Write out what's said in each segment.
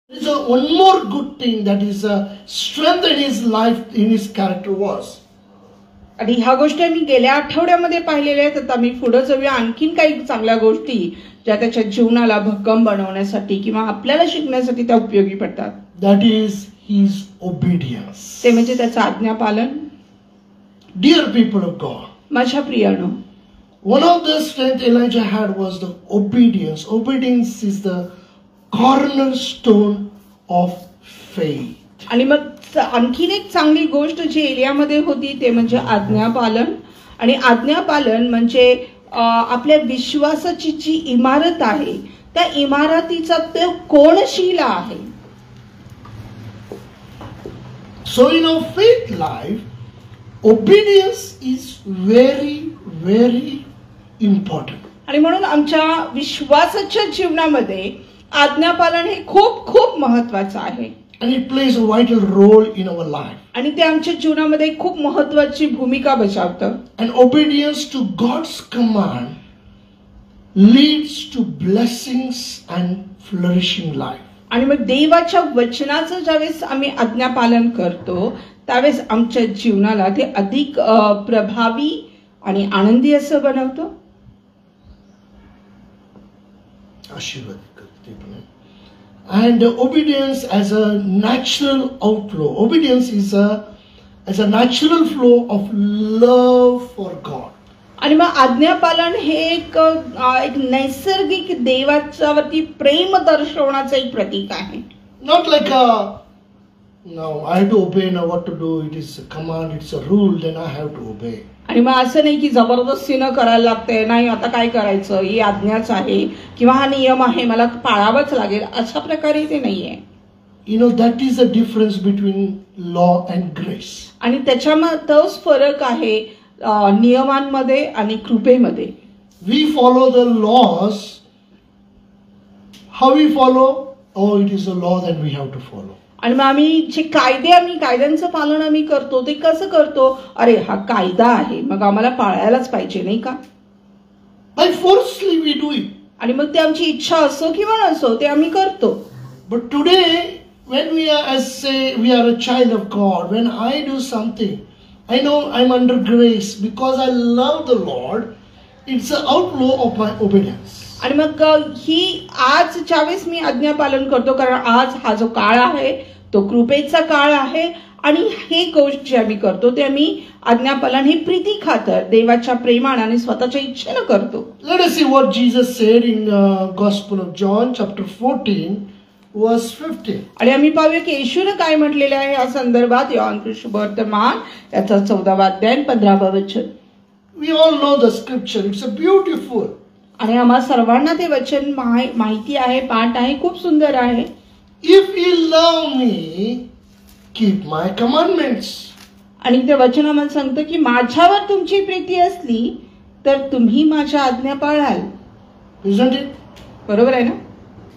There is one more good thing that is strength in his life, in his character was. आणि ह्या गोष्टी आम्ही गेल्या आठवड्यामध्ये पाहिलेल्या आहेत. आता आम्ही पुढे जाऊया. आणखीन काही चांगल्या गोष्टी ज्या त्याच्या जीवनाला भक्कम बनवण्यासाठी किंवा आपल्याला शिकण्यासाठी त्या उपयोगी पडतात. That is his obedience. ते म्हणजे त्याचं आज्ञापालन. Dear people of God, माझ्या प्रियानो, one of the strength Elijah had was the obedience. Obedience is the cornerstone of faith. आणि मग आणखीन एक चांगली गोष्ट जी एलियामध्ये होती ते म्हणजे आज्ञापालन. आणि आज्ञापालन म्हणजे आपल्या विश्वासाची जी इमारत आहे त्या इमारतीचा तो कोनशिला आहे. So in our faith life, obedience is very, very important. आणि म्हणून आमच्या विश्वासाच्या जीवनामध्ये आज्ञापालन हे खूप खूप महत्वाचं आहे. And it plays a vital role in our life. आणि ते आमच्या जीवनामध्ये खूप महत्वाची भूमिका बजावतं. And obedience to God's command leads to blessings and flourishing life. आणि मग देवाच्या वचनाचं ज्यावेळेस आम्ही आज्ञापालन करतो त्यावेळेस आमच्या जीवनाला ते अधिक प्रभावी आणि आनंदी असं बनवतो. आशीर्वाद करते पण. And obedience as a natural outflow. Obedience is as a natural flow of love for God. आणि मग आज्ञापालन हे एक नैसर्गिक देवाच्यावरती प्रेम दर्शवण्याचं एक प्रतीक आहे. Not like no, I have to obey now what to do. It is a command, it's a rule, then I have to obey. आणि मग असं नाही की जबरदस्तीनं करायला लागतंय, नाही आता काय करायचं, ही आज्ञाच आहे किंवा हा नियम आहे मला पाळावाच लागेल, अशा प्रकारे ते नाहीये. You know, that is the difference between law and grace. आणि त्याच्यामध्ये तोच फरक आहे नियमांमध्ये आणि कृपेमध्ये. We follow the laws. How we follow? Oh, it is a law that we have to follow. आणि मग आम्ही जे कायद्यांचं पालन आम्ही करतो ते कसं करतो? अरे हा कायदा आहे मग आम्हाला पाळायलाच पाहिजे नाही का? By forcefully we do it. आणि मग ते आमची इच्छा असो किंवा नसो ते आम्ही करतो. But today when we are, as say we are a child of God, when I do something, I know I'm under grace because I love the Lord. It's an outflow of my obedience. आणि मग ही आज ज्यावेळेस मी आज्ञापालन करतो कारण आज हा जो काळ आहे तो कृपेचा काळ आहे आणि हे गोष्ट जे आम्ही करतो ते आम्ही आज्ञापालन ही प्रीती खातर देवाच्या प्रेमाने आणि स्वतःच्या इच्छेने करतो. Let us see what Jesus said in Gospel of John chapter 14 verse 15. आणि आम्ही पाहूया की येशूने काय म्हटलेले आहे या संदर्भात. योहान सुवर्तमान याचा 14वा अध्याय 15वा वचन. We all know the scripture. It's a beautiful. आणि आम्हा सर्वांना ते वचन माहिती आहे, पाठ आहे, खूप सुंदर आहे. If you love me, keep my commandments. आणि ते वचन आम्हाला सांगतं की माझ्यावर तुमची प्रीती असली तर तुम्ही माझ्या आज्ञा पाळाल. Isn't it? बरोबर आहे ना?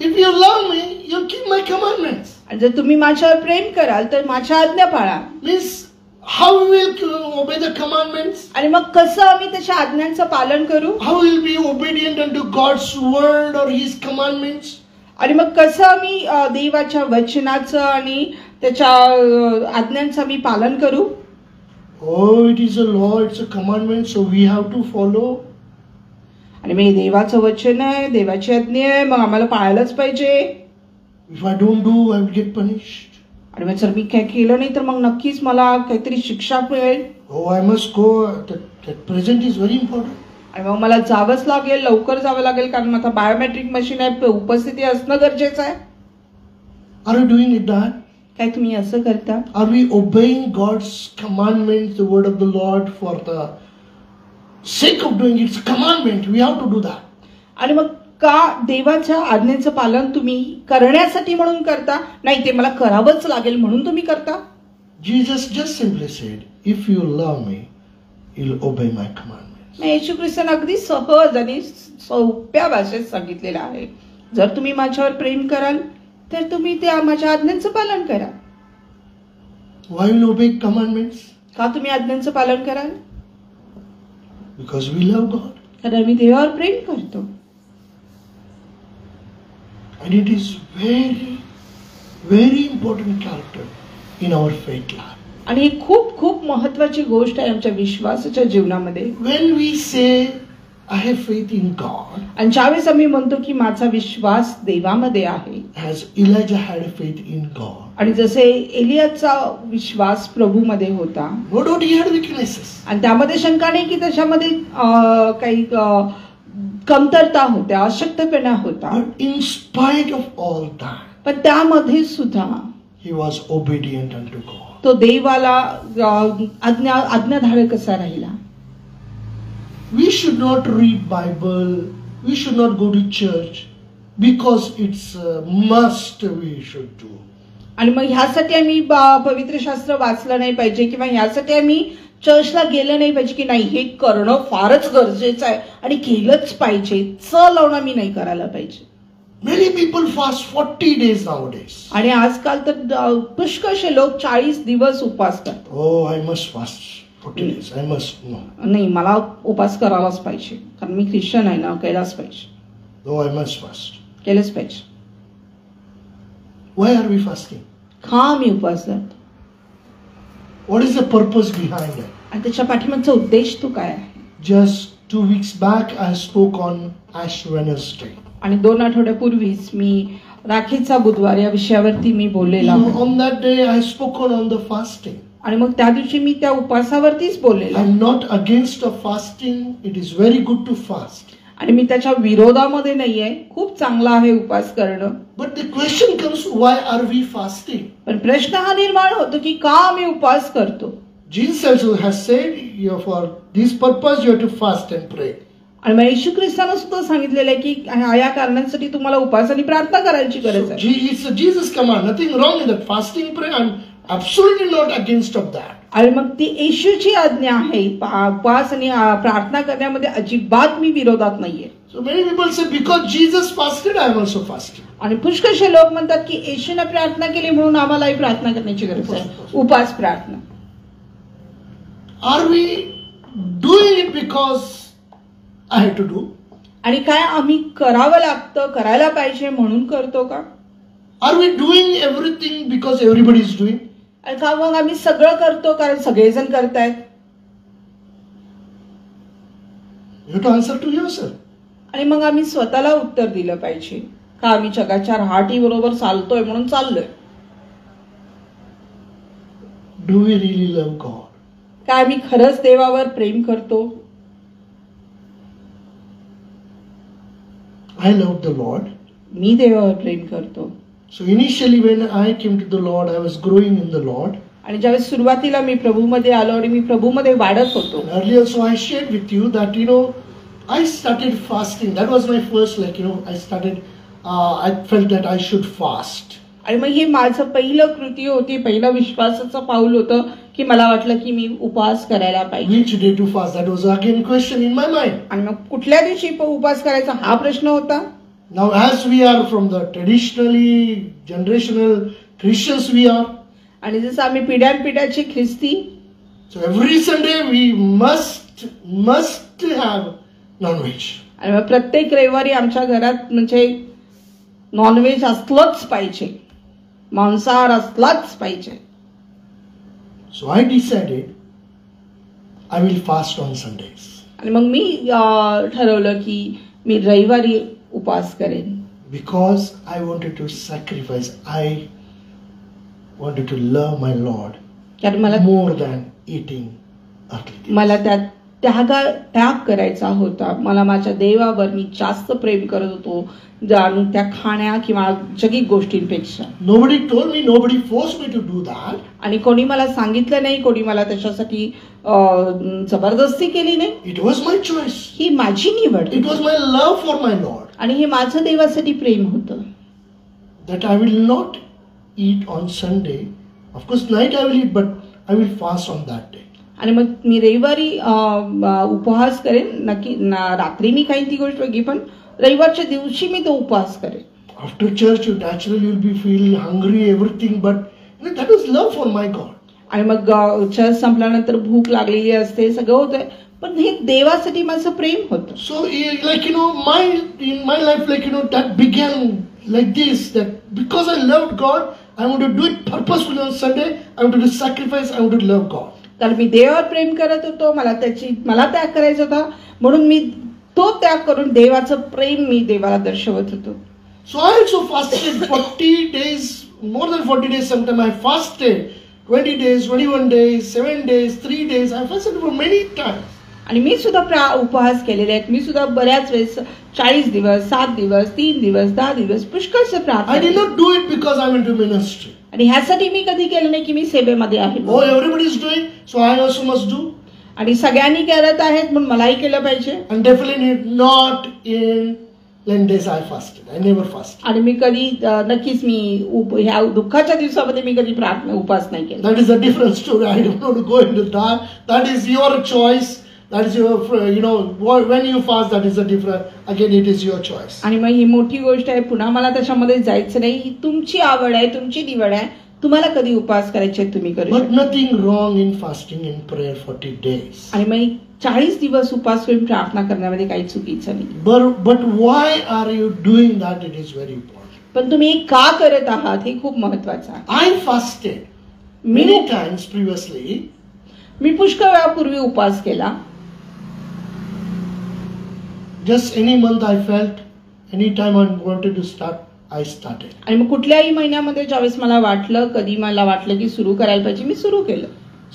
If you love me, you keep my commandments. आणि जर तुम्ही माझ्यावर प्रेम कराल तर माझ्या आज्ञा पाळा. Means how will you obey the commandments? आणि मग कसं आम्ही त्याच्या आज्ञांचं पालन करू? How will be obedient unto God's word or His commandments? आणि मग कसं आम्ही देवाच्या वचनाचं आणि त्याच्या आज्ञांचं आम्ही पालन करू? Oh, it is a law, it's a commandment, so we have to follow. आणि मग देवाचं वचन आहे, देवाची आज्ञा आहे, मग आम्हाला पाळायलाच पाहिजे. If I don't do, I will get punished. आणि मग जर मी काय केलं नाही तर मग नक्कीच मला काहीतरी शिक्षा मिळेल. Oh, I must go. That present is very important. आणि मग मला जावंच लागेल, लवकर जावं लागेल कारण आता बायोमेट्रिक मशीन आहे, उपस्थिती असणं गरजेचं आहे. Are you doing it that? काय तुम्ही असं करता? Are we obeying God's commandments, the word of the Lord, for the sake of doing its commandment? We have to do that. आणि मग का देवाच्या आज्ञेचं पालन तुम्ही करण्यासाठी म्हणून करता? नाही, ते मला करावंच लागेल म्हणून तुम्ही करता? Jesus just simply said, if you love me, you'll obey my commandments. येशू ख्रिस्ताने अगदी सहज आणि सोप्या भाषेत सांगितलेलं आहे, जर तुम्ही माझ्यावर प्रेम कराल तर तुम्ही त्या माझ्या आज्ञांचं पालन करा. Why will you obey commandments? का तुम्ही आज्ञांचं पालन कराल? Because we love God. कारण आम्ही देवावर प्रेम करतो. And it is very very important character in our faith life. आणि ही खूप खूप महत्वाची गोष्ट आहे आमच्या विश्वासाच्या जीवनामध्ये. When we say, I have faith in God, आणि ज्यावेळेस आम्ही म्हणतो की माझा विश्वास देवामध्ये आहे, as Elijah had faith in God. आणि जसे एलियाचा विश्वास प्रभूमध्ये होता, No doubt he had weaknesses. आणि त्यामध्ये शंका नाही की त्याच्यामध्ये काही कमतरता होत्या, अशक्तपणा होता, But in spite of all that, पण त्यामध्ये सुद्धा he was obedient unto God. तो देवाला आज्ञाधारक कसा राहिला. We should not read Bible. We should not go to church because it's a must we should do. आणि मग ह्यासाठी आम्ही पवित्र शास्त्र वाचलं नाही पाहिजे किंवा ह्यासाठी आम्ही चर्चला गेलं नाही पाहिजे की नाही हे करणं फारच गरजेचं आहे आणि केलंच पाहिजे, चल लावणं मी नाही करायला पाहिजे. Many people fast 40 days nowadays. आणि आजकाल तर पुष्कळशे लोक 40 दिवस उपवास करतात. Oh, I must fast 40 days. I must. No. नाही, मला उपवास करायलाच पाहिजे कारण मी ख्रिश्चन आहे ना, केलाच पाहिजे. Oh, I must fast. केलंच पाहिजे. Why are we fasting? का मी उपवास करतो What is the purpose behind it? आणि त्याच्या पाठीमागचा उद्देश तो काय आहे. Just 2 weeks back, I spoke on Ash Wednesday. आणि 2 आठवड्यापूर्वीच मी राखीचा बुधवार या विषयावरती मी बोललेला आहे. On that day, I spoke on the fasting. आणि मग त्या दिवशी मी त्या उपवासावरतीच बोललेला. I'm not against of fasting. It is very good to fast. आणि मी त्याच्या विरोधामध्ये नाहीये, खूप चांगला आहे उपवास करणं. But the question comes, why are we fasting? पण प्रश्न हा निर्माण होतो की का आम्ही उपवास करतो. Jesus also has said, for this purpose you have to fast and pray. आणि मग येशू ख्रिस्तानं सुद्धा सांगितलेलं आहे की या कारणांसाठी तुम्हाला उपवास आणि प्रार्थना करायची गरज आहे. It's a Jesus command. Nothing wrong in that. Fasting, pray. I'm absolutely not against of that. आणि मग ती येशूची आज्ञा आहे, उपवास आणि प्रार्थना करण्यामध्ये अजिबात मी विरोधात नाहीये. So many people say, because Jesus fasted, I am also fasting. आणि पुष्कळशे लोक म्हणतात की येशूने प्रार्थना केली म्हणून आम्हालाही प्रार्थना करण्याची गरज आहे, उपवास प्रार्थना. Are we doing it because I have to do? आणि काय आम्ही करावं लागतं, करायला पाहिजे म्हणून करतो का? Are we doing everything because everybody is doing? आणि का मग आम्ही सगळं करतो कारण सगळेजण करतायत? You have to answer to yourself. आणि मग आम्ही स्वतःला उत्तर दिलं पाहिजे का आम्ही जगाच्या राहाटी बरोबर चालतोय म्हणून चाललोय? Do we really love God? काय आम्ही खरंच देवावर प्रेम करतो? I love the Lord. मी देवावर प्रेम करतो. So initially when I came to the Lord, I was growing in the Lord. आणि ज्यावेळेस सुरुवातीला मी प्रभूमध्ये आलो आणि मी प्रभूमध्ये वाढत होतो. Earlier also I shared with you that I started fasting. That was my first I felt that I should fast. आणि मग हे माझं पहिलं कृती होती, पहिलं विश्वासाचं पाऊल होतं की मला वाटलं की मी उपवास करायला पाहिजे. Which day to fast? That was again question in my mind. आणि मग कुठल्या दिवशी उपवास करायचा हा प्रश्न होता. Now as we are from the traditionally generational Christians we are. आणि जसं आम्ही पिढ्यानपिढ्याचे ख्रिस्ती, So every Sunday we must have non-veg. आणि मग प्रत्येक रविवारी आमच्या घरात म्हणजे नॉनव्हेज असलंच पाहिजे, मांसाहार असलाच पाहिजे. So I decided I will fast on Sundays. आणि मग मी ठरवलं की मी रविवारी उपवास करेन. Because I wanted to sacrifice. I wanted to love my Lord कारण मला more than eating earthly things. मला त्याग करायचा होता. मला माझ्या देवावर मी जास्त प्रेम करत होतो जाणून त्या खाण्या किंवा जगी गोष्टींपेक्षा. Nobody told me, nobody forced me to do that. आणि कोणी मला सांगितलं नाही, कोणी मला त्याच्यासाठी जबरदस्ती केली नाही. It was my choice. ही माझी निवड. It was my love for my Lord. आणि हे माझं देवासाठी प्रेम होतं. That I will not eat on Sunday. Of course, night I will eat, but I will fast on that day. आणि मग मी रविवारी उपवास करेन. नक्की रात्री मी काही ती गोष्ट वेगळी, पण रविवारच्या दिवशी मी तो उपवास करेन. After church, you naturally will be feeling hungry, everything, but that was love for my God. आणि मग चर्च संपल्यानंतर भूक लागलेली असते, सगळं होतंय, पण हे देवासाठी माझं प्रेम होतं. So in my life, that began like this, that because I loved God, I want to do it purposefully on Sunday. I want to do sacrifice. I want to love God. तर मी देवावर प्रेम करत होतो, मला त्याग करायचा होता, म्हणून मी तो त्याग करून देवाचं प्रेम मी देवाला दर्शवत होतो. So I also fasted 40 days, more than 40 days. Sometimes I fasted 20 days, 21 days, 7 days, 3 days. I fasted for many times. आणि मी सुद्धा उपवास केलेले आहेत. मी सुद्धा बऱ्याच वेळेस 40 दिवस, 7 दिवस, 3 दिवस, 10 दिवस पुष्कळचे प्रार्थना. I did not do it because I went to ministry. आणि ह्यासाठी मी कधी केलं नाही की मी सेवेमध्ये आहे. Oh, everybody is doing, so I also must do. आणि सगळ्यांनी करत आहेत म्हणून मलाही केलं पाहिजे. And definitely not in Lent days I fasted. I never fasted. आणि मी कधी नक्कीच मी ह्या दुःखाच्या दिवसामध्ये मी कधी प्रार्थना उपास नाही केला. That is a different story. I don't want to go into that. That is your choice. That is your, when you fast, that is a different, again it is your choice. आणि मग ही मोठी गोष्ट आहे, पुन्हा मला त्याच्यामध्ये जायचं नाही. ही तुमची आवड आहे, तुमची निवड आहे. तुम्हाला कधी उपास करायचे तुम्ही करू But शकता. nothing wrong in fasting and prayer 40 days. आणि मग 40 दिवस उपास करून प्रार्थना करण्यामध्ये काही चुकीचं नाही. But why are you doing that? It is very important. पण तुम्ही का करत आहात हे खूप महत्वाचं आहे. I fasted many times previously. मी पुष्कळ वेळापूर्वी उपास केला. Just any month I felt, any time I wanted to start, I started. आणि मग कुठल्याही महिन्यामध्ये ज्यावेळेस मला वाटलं, कधी मला वाटलं की सुरू करायला पाहिजे, मी सुरू केलं.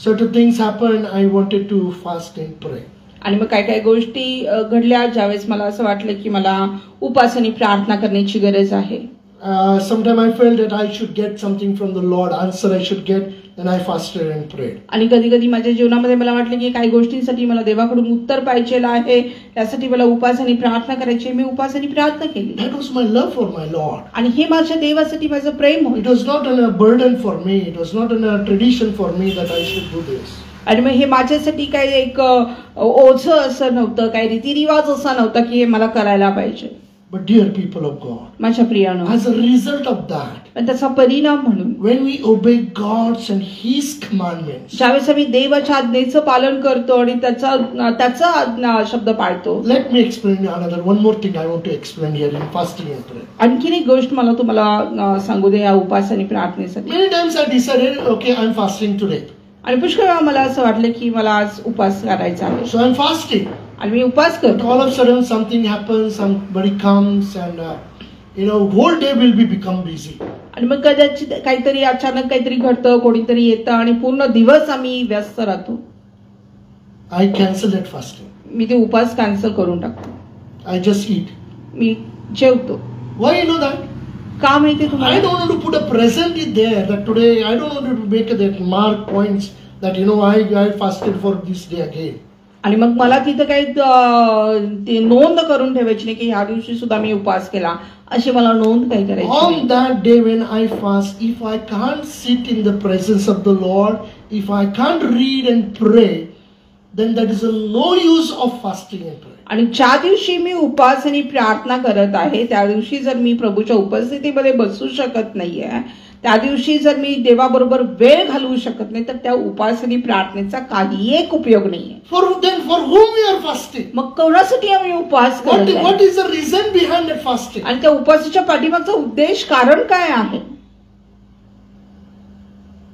Certain things happened, I wanted to fast and pray. आणि मग काय गोष्टी घडल्या ज्यावेळेस मला असं वाटलं की मला उपास आणि प्रार्थना करण्याची गरज आहे. Sometimes I felt that I should get something from the Lord, answer I should get, then I fasted and prayed. आणि कधी कधी माझ्या जीवनामध्ये मला वाटलं की काही गोष्टींसाठी मला देवाकडून उत्तर पाहिजे आहे, त्यासाठी मला उपास आणि प्रार्थना करायची. मी उपास आणि प्रार्थना केली. That was my love for my Lord. आणि हे माझ्या देवासाठी माझं प्रेम होतं. It was not a burden for me. It was not a tradition for me that I should do this. आणि मग हे माझ्यासाठी काही एक ओझं असं नव्हतं, काही रीतिरिवाज असा नव्हता की हे मला करायला पाहिजे. But dear people of God, माझ्या प्रियानो, as a result of that, पण त्याचा परिणाम म्हणून when we obey God's and His commandments, ज्यावेळेस आम्ही देवाच्या आज्ञेचं पालन करतो आणि त्याचा आज्ञा शब्द पाळतो. let me explain one more thing I want to explain here in fasting and prayer. आणखीन एक गोष्ट मला तुम्हाला सांगू दे या उपास आणि प्रार्थनेसाठी. Many times I decided, okay, I'm fasting today. आणि पुष्कळ वेळा मला असं वाटलं की मला आज उपास करायचा आहे. So I'm fasting. आणि मी उपास But करतो. all of a sudden something happens, somebody comes and whole day will become busy. आणि मग कदाचित काहीतरी अचानक काहीतरी घडतं, कोणीतरी येतं आणि पूर्ण दिवस आम्ही व्यस्त राहतो. I cancel that fasting. मी ते उपास कॅन्सल करून टाकतो. I just eat. मी जेवतो. Why you know that? का माहिती I तुम्हाला? don't want to put a present in there that today I don't want to make that mark points that I fasted for this day again. आणि मग मला तिथं काही ते नोंद करून ठेवायची नाही की ह्या दिवशी सुद्धा मी उपास केला अशी मला नोंद काही करायची On नाही. that day when I fast, if I can't sit in the presence of the Lord, if I can't read and pray, then that is no use of fasting and prayer. आणि ज्या दिवशी मी उपास आणि प्रार्थना करत आहे त्या दिवशी जर मी प्रभूच्या उपस्थितीमध्ये बसू शकत नाहीये, त्या दिवशी जर मी देवाबरोबर वेळ घालवू शकत नाही, तर त्या उपास आणि प्रार्थनेचा काही एक उपयोग नाहीये. For whom we are fasting? मग कोणासाठी आम्ही उपास करत आहे? What is the reason behind that fasting? आणि त्या उपासाच्या पाठीमागचा उद्देश कारण काय आहे?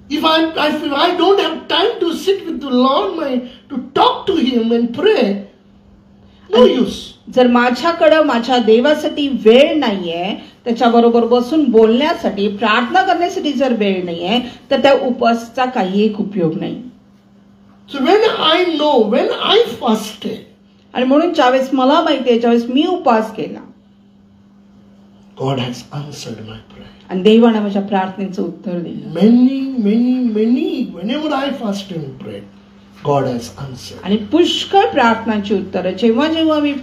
If I don't have time to sit with the Lord, to talk to Him and pray, no use. जर माझ्याकडे माझ्या देवासाठी वेळ नाहीये, त्याच्याबरोबर बसून बोलण्यासाठी प्रार्थना करण्यासाठी जर वेळ नाहीये, तर त्या उपासाचा काही एक उपयोग नाही. So when I fasted, आणि म्हणून ज्यावेळेस मला माहिती आहे ज्यावेळेस मी उपास केला, God has answered my prayer. आणि देवाने माझ्या प्रार्थनेचं उत्तर दिलं. Many, whenever I fasted and prayed, God has answered. आणि पुष्कळ प्रार्थनांची उत्तरं जेव्हा जेव्हा मी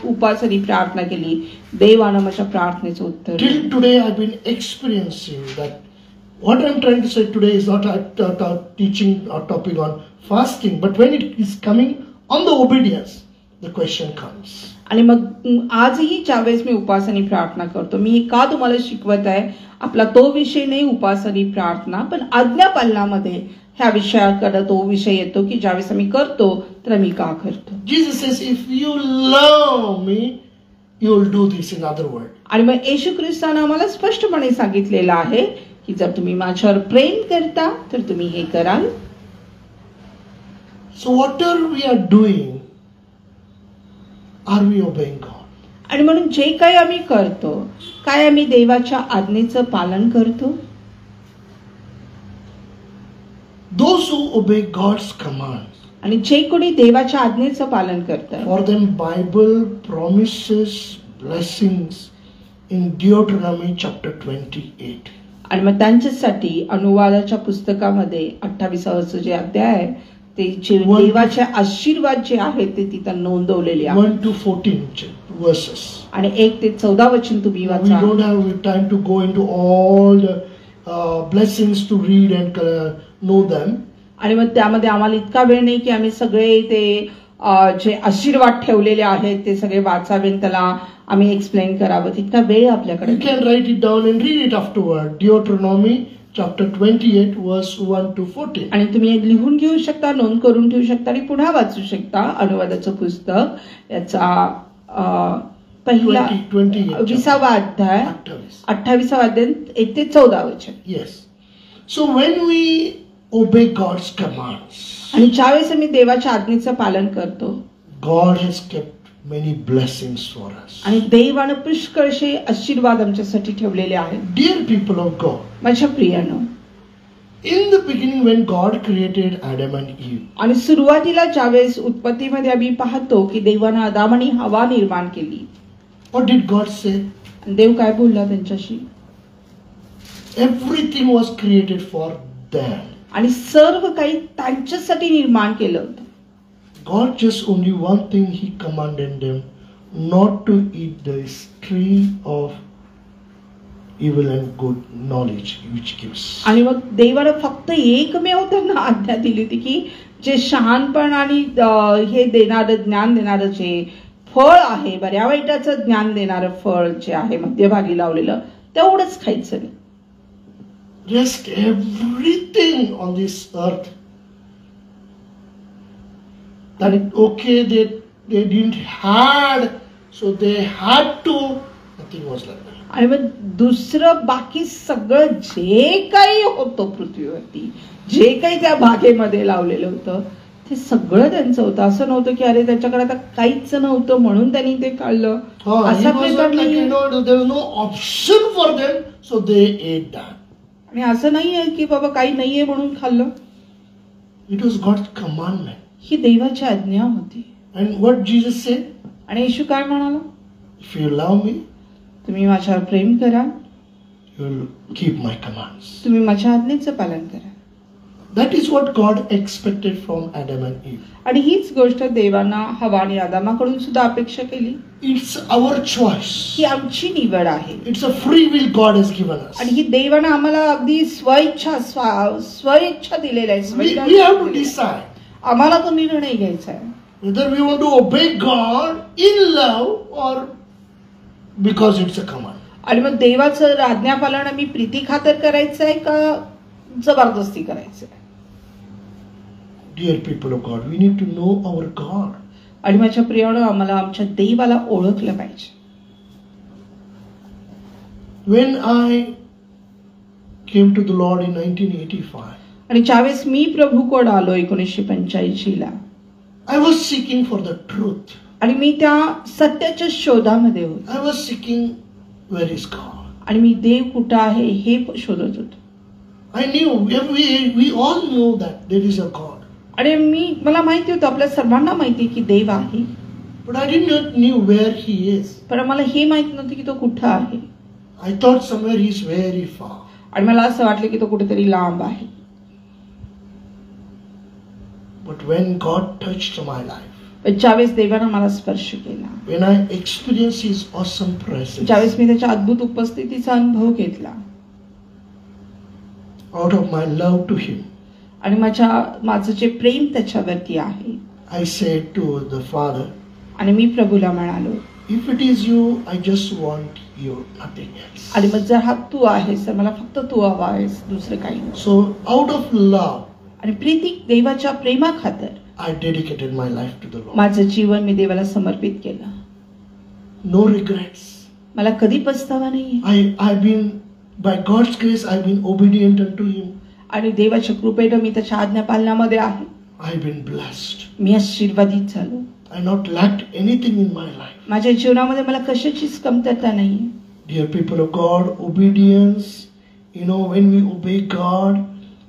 उपास आणि प्रार्थना केली, देवाने माझ्या प्रार्थनेचं उत्तर Till दिलं. today I've been experiencing that what I'm trying to say today is not a teaching or topic on fasting, but when it is coming on the obedience, the question comes. आणि मग आजही ज्यावेळेस मी उपास आणि प्रार्थना करतो, मी का तुम्हाला शिकवत आहे, आपला तो विषय नाही उपास आणि प्रार्थना, पण आज्ञापालनामध्ये ह्या विषयाकडे तो विषय येतो की ज्यावेळेस आम्ही करतो तर आम्ही का करतो. Jesus says, if you love me, you will do this. In other words, आणि मग येशू ख्रिस्ताने आम्हाला स्पष्टपणे सांगितलेलं आहे की जर तुम्ही माझ्यावर प्रेम करता तर तुम्ही हे कराल. So whatever we are doing, are we obeying God? आणि म्हणून जे काही आम्ही करतो, काय आम्ही देवाच्या आज्ञेचं पालन करतो? Those who obey God's commands, आणि जे कोणी देवाच्या आज्ञेचं पालन करतात, for them Bible promises blessings in Deuteronomy chapter 28. आणि मग त्यांच्यासाठी अनुवादाच्या पुस्तकामध्ये 28 जे अध्याय आहे ते जे देवाचे आशीर्वाद जे आहेत ते तिथं नोंदवलेले आहेत. 1 to 14 verses. आणि 1 ते 14 वचन तुम्ही We वाचा. don't have time to go into all the blessings to read and know them. आणि मग त्यामध्ये आम्हाला इतका वेळ नाही की आम्ही सगळे ते जे आशीर्वाद ठेवलेले आहेत ते सगळे वाचावे, त्याला आम्ही एक्सप्लेन करावं, तितका वेळ आपल्याकडे. You can write it down and read it afterward. Deuteronomy chapter 28 verse 1 to 14. आणि तुम्ही लिहून घेऊ शकता, नोंद करून ठेवू शकता आणि पुन्हा वाचू शकता. अनुवादाचं पुस्तक याचा पहिला 20वा अध्याय 28वा अध्याय 1 ते 14 वचन. Yes. So when we obey God's commands, आणि ज्यावेळेस आम्ही देवाच्या आज्ञेचं पालन करतो, God has kept many blessings for us. आणि देवानं पुष्कळशे आशीर्वाद आमच्यासाठी ठेवलेले आहेत. Dear people of God, माझ्या प्रियानो, in the beginning when God created Adam and Eve, आणि सुरुवातीला ज्यावेळेस उत्पत्तीमध्ये आम्ही पाहतो की देवानं आदाम आणि हवा निर्माण केली, what did God say? देव काय बोलला त्यांच्याशी? Everything was created for them. आणि सर्व काही त्यांच्यासाठी निर्माण केलं होतं. God just only one thing He commanded them, not to eat this tree of evil and good knowledge which gives. आणि मग देवानं फक्त एकमेव त्यांना आज्ञा दिली होती की जे शहाणपण आणि हे देणारं ज्ञान देणारं जे फळ आहे, बऱ्या वाईटाचं ज्ञान देणारं फळ जे आहे मध्यभागी लावलेलं, तेवढंच खायचं नाही. Rest everything on this earth. That okay, they didn't had, so they had to. Nothing was like that. आणि मग दुसरं बाकी सगळं जे काही होतं पृथ्वीवरती, जे काही त्या बागेमध्ये लावलेलं होतं ते सगळं त्यांचं होतं. असं नव्हतं की अरे त्याच्याकडे आता काहीच नव्हतं म्हणून त्यांनी ते काढलं, असा प्रकार नाही. There was no option for them, so they ate that. आणि असं नाही आहे की बाबा काही नाहीये म्हणून खाल्लं. It was God's commandment. ही देवाची आज्ञा होती. And what Jesus said? आणि येशू काय म्हणाला? If you love me, तुम्ही माझ्यावर प्रेम करा, you will keep my commands. तुम्ही माझ्या आज्ञेचं पालन करा. That is what God expected from Adam and Eve. आणि हीच गोष्ट देवांना हवा आणि आदामाकडून सुद्धा अपेक्षा केली. It's our choice. ही आमची निवड आहे. It's a free will God has given us. आणि ही देवानं आम्हाला अगदी स्वेच्छा दिलेल्या आहे. We have to decide आम्हाला तो निर्णय घ्यायचा आहे, whether we want to obey God in love or because it's a command. आणि मग देवाचं आज्ञापालन आम्ही प्रीती खातर करायचं आहे का जबरदस्ती करायचं आहे? Dear people of God, we need to know our God. आणि माझ्या प्रियानं आम्हाला आमच्या देवाला ओळखलं पाहिजे. When I came to the Lord in 1985, आणि ज्यावेळेस मी प्रभूकडे आलो 1985 ला, I was seeking for the truth. आणि मी त्या सत्याच्या शोधामध्ये होतो. I was seeking where is God. आणि मी देव कुठं आहे हे शोधत होतो. I knew, we all know that there is a God. आणि मला माहिती होतं, आपल्या सर्वांना माहिती की देव आहे, But I did not know where He is. पण मला हे माहित नव्हतं की तो कुठं आहे. I thought somewhere He is very far. आणि मला असं वाटलं की तो कुठेतरी लांब आहे. But when God touched my life, पण ज्यावेळेस देवानं मला स्पर्श केला, when I experienced His awesome presence, ज्यावेळेस मी त्याच्या अद्भुत उपस्थितीचा अनुभव घेतला, out of my love to Him, आणि माझं जे प्रेम त्याच्यावरती आहे, I said to the Father, आणि मी प्रभूला म्हणालो, if it is you, I just want you, nothing else. आणि मग जर हा तू आहेस तर मला फक्त तू हवा आहेस, दुसरं काही नाही. So out of love, आणि प्रीती देवाच्या प्रेमा खातर I dedicated my life to the Lord. माझं जीवन मी देवाला समर्पित केलं. No regrets. मला कधी पछतावा नाही. I've been By God's grace, I've been obedient unto Him. आणि देवाच्या कृपेने मी त्याच्या आज्ञा पालनामध्ये आहे. I've been blessed. मी आशीर्वादित झालो. I not lacked anything in my life. माझ्या जीवनामध्ये मला कशाचीच कमतरता नाही. Dear people of God, obedience, when we obey God,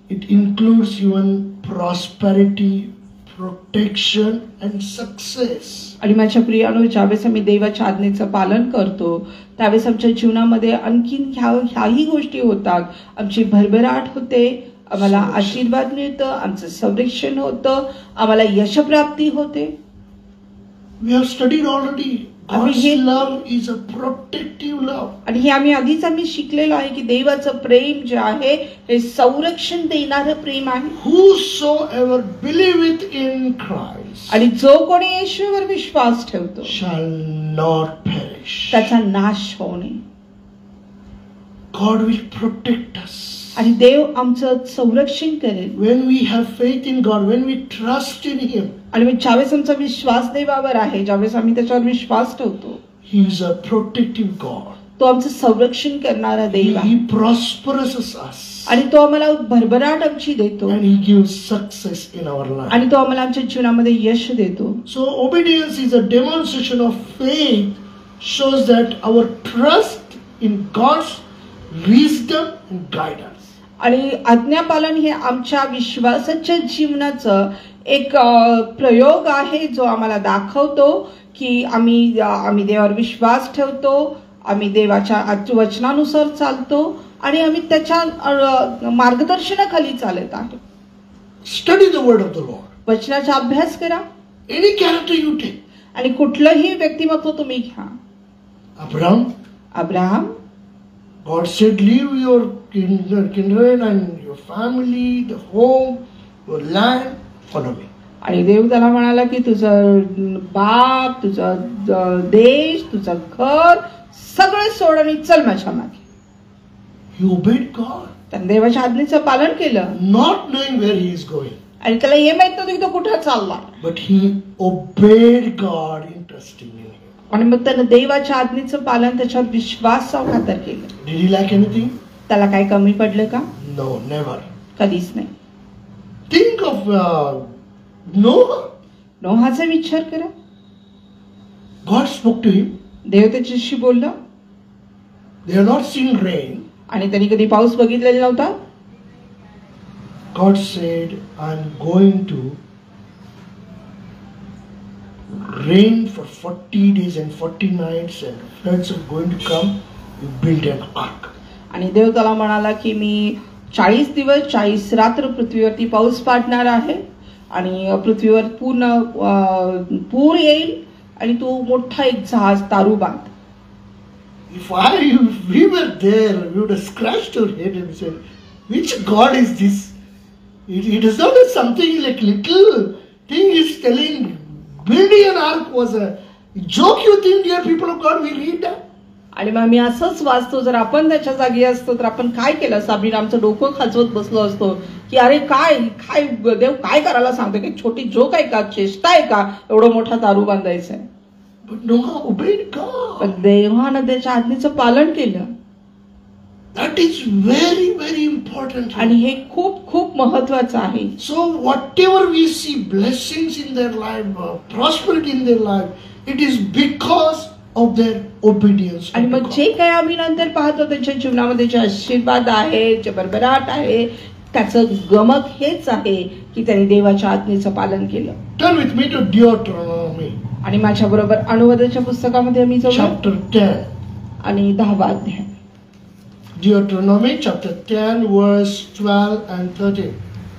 it includes even prosperity, protection and success. आणि माझ्या प्रियानो, ज्यावेळेस आम्ही देवाच्या आज्ञेचं पालन करतो त्यावेळेस आमच्या जीवनामध्ये आणखीन ह्याही गोष्टी होतात. आमची भरभराट होते, आम्हाला आशीर्वाद मिळतं, आमचं संरक्षण होतं, आम्हाला यशप्राप्ती होते. We have studied already. God's love is a protective love. आणि हे आम्ही शिकलेलो आहे की देवाचं प्रेम जे आहे हे संरक्षण देणारं प्रेम आहे. Whosoever believeth in Christ आणि जो कोणी येशूवर विश्वास ठेवतो shall not perish. त्याचा नाश होऊ नये. God will protect us. आणि देव आमचं संरक्षण करेल. When we have faith in God, when we trust in Him, आणि ज्यावेळेस आमचा विश्वास देवावर आहे, ज्यावेळेस आम्ही त्याच्यावर विश्वास ठेवतो, He is a protective God. तो आमचं संरक्षण करणारा देव आहे. He prospers us. आणि तो आम्हाला भरभराट आमची देतो. And He gives success in our life. आणि तो आम्हाला आमच्या जीवनामध्ये यश देतो. So obedience is a demonstration of faith, shows that our trust in God's wisdom and guidance. आणि आज्ञापालन हे आमच्या विश्वासाच्या जीवनाचं एक प्रयोग आहे जो आम्हाला दाखवतो की आम्ही देवावर विश्वास ठेवतो, आम्ही देवाच्या वचनानुसार चालतो आणि आम्ही त्याच्या मार्गदर्शनाखाली चालत आहे. Study the word of the Lord. वचनाचा अभ्यास करा. Any character you take. आणि कुठलंही व्यक्तिमत्व तुम्ही घ्या. Abraham, God said, leave your kindred and your family, the home, your land, follow me. आणि देव त्याला म्हणाला की तुझं बाप, तुझं देश, तुझं घर सगळं सोड आणि चल माझ्या मागे. He obeyed God. त्याने देवाच्या आज्ञेचं पालन केलं. Not knowing where he is going. आणि त्याला हे माहित नव्हतं की तो कुठे चालला. But he obeyed God in trusting in Him. आणि मग त्याने देवाच्या आज्ञेचं पालन त्याच्यावर विश्वासाखातर केलं. Did he lack anything? त्याला काही कमी पडलं का? No, never. कधीच नाही. Think of Noah. नोहाचा विचार करा. God spoke to him. देव त्याच्याशी बोलला. They have not seen rain. आणि त्यांनी कधी पाऊस बघितलेला नव्हता. God said, I'm going to rain for 40 days and 40 nights and floods are going to come. You build an ark. आणि देव त्याला म्हणाला की मी 40 दिवस 40 रात्र पृथ्वीवरती पाऊस पाडणार आहे आणि पृथ्वीवर पूर्ण पूर येईल आणि तू मोठा एक जहाज तारू बांध. If we were there, we would have scratched our head and said, which God is this? It is not something like little thing is telling. Building an ark was a joke, you think, dear people of God, we read that? आणि मग मी असंच वाचतो, जर आपण त्याच्या जागी असतो तर आपण काय केलं असतं? आपण आमचं डोकं खाजवत बसलो असतो की अरे काय देव काय करायला सांगतो? काही छोटी जोक आहे का, चेष्टा आहे का एवढं मोठा तारू बांधायचंय? But Noah obeyed God. पण देवानं त्याच्या आज्ञेचं पालन केलं. That is very, very important. आणि हे खूप खूप महत्वाचं आहे. So whatever we see blessings in their life, prosperity in their life, it is because of their obedience. आणि मग जे काही आम्ही नंतर पाहतो त्यांच्या जीवनामध्ये जे आशीर्वाद आहे, जे भरभराट आहे, त्याचं गमक हेच आहे की त्यांनी देवाच्या आज्ञेचं पालन केलं. Turn with me to Deuteronomy. आणि माझ्या बरोबर अनुवादाच्या पुस्तकामध्ये आम्ही जाऊ. Chapter 10. आणि 10वा अध्याय. Deuteronomy chapter 10 verse 12 and 13.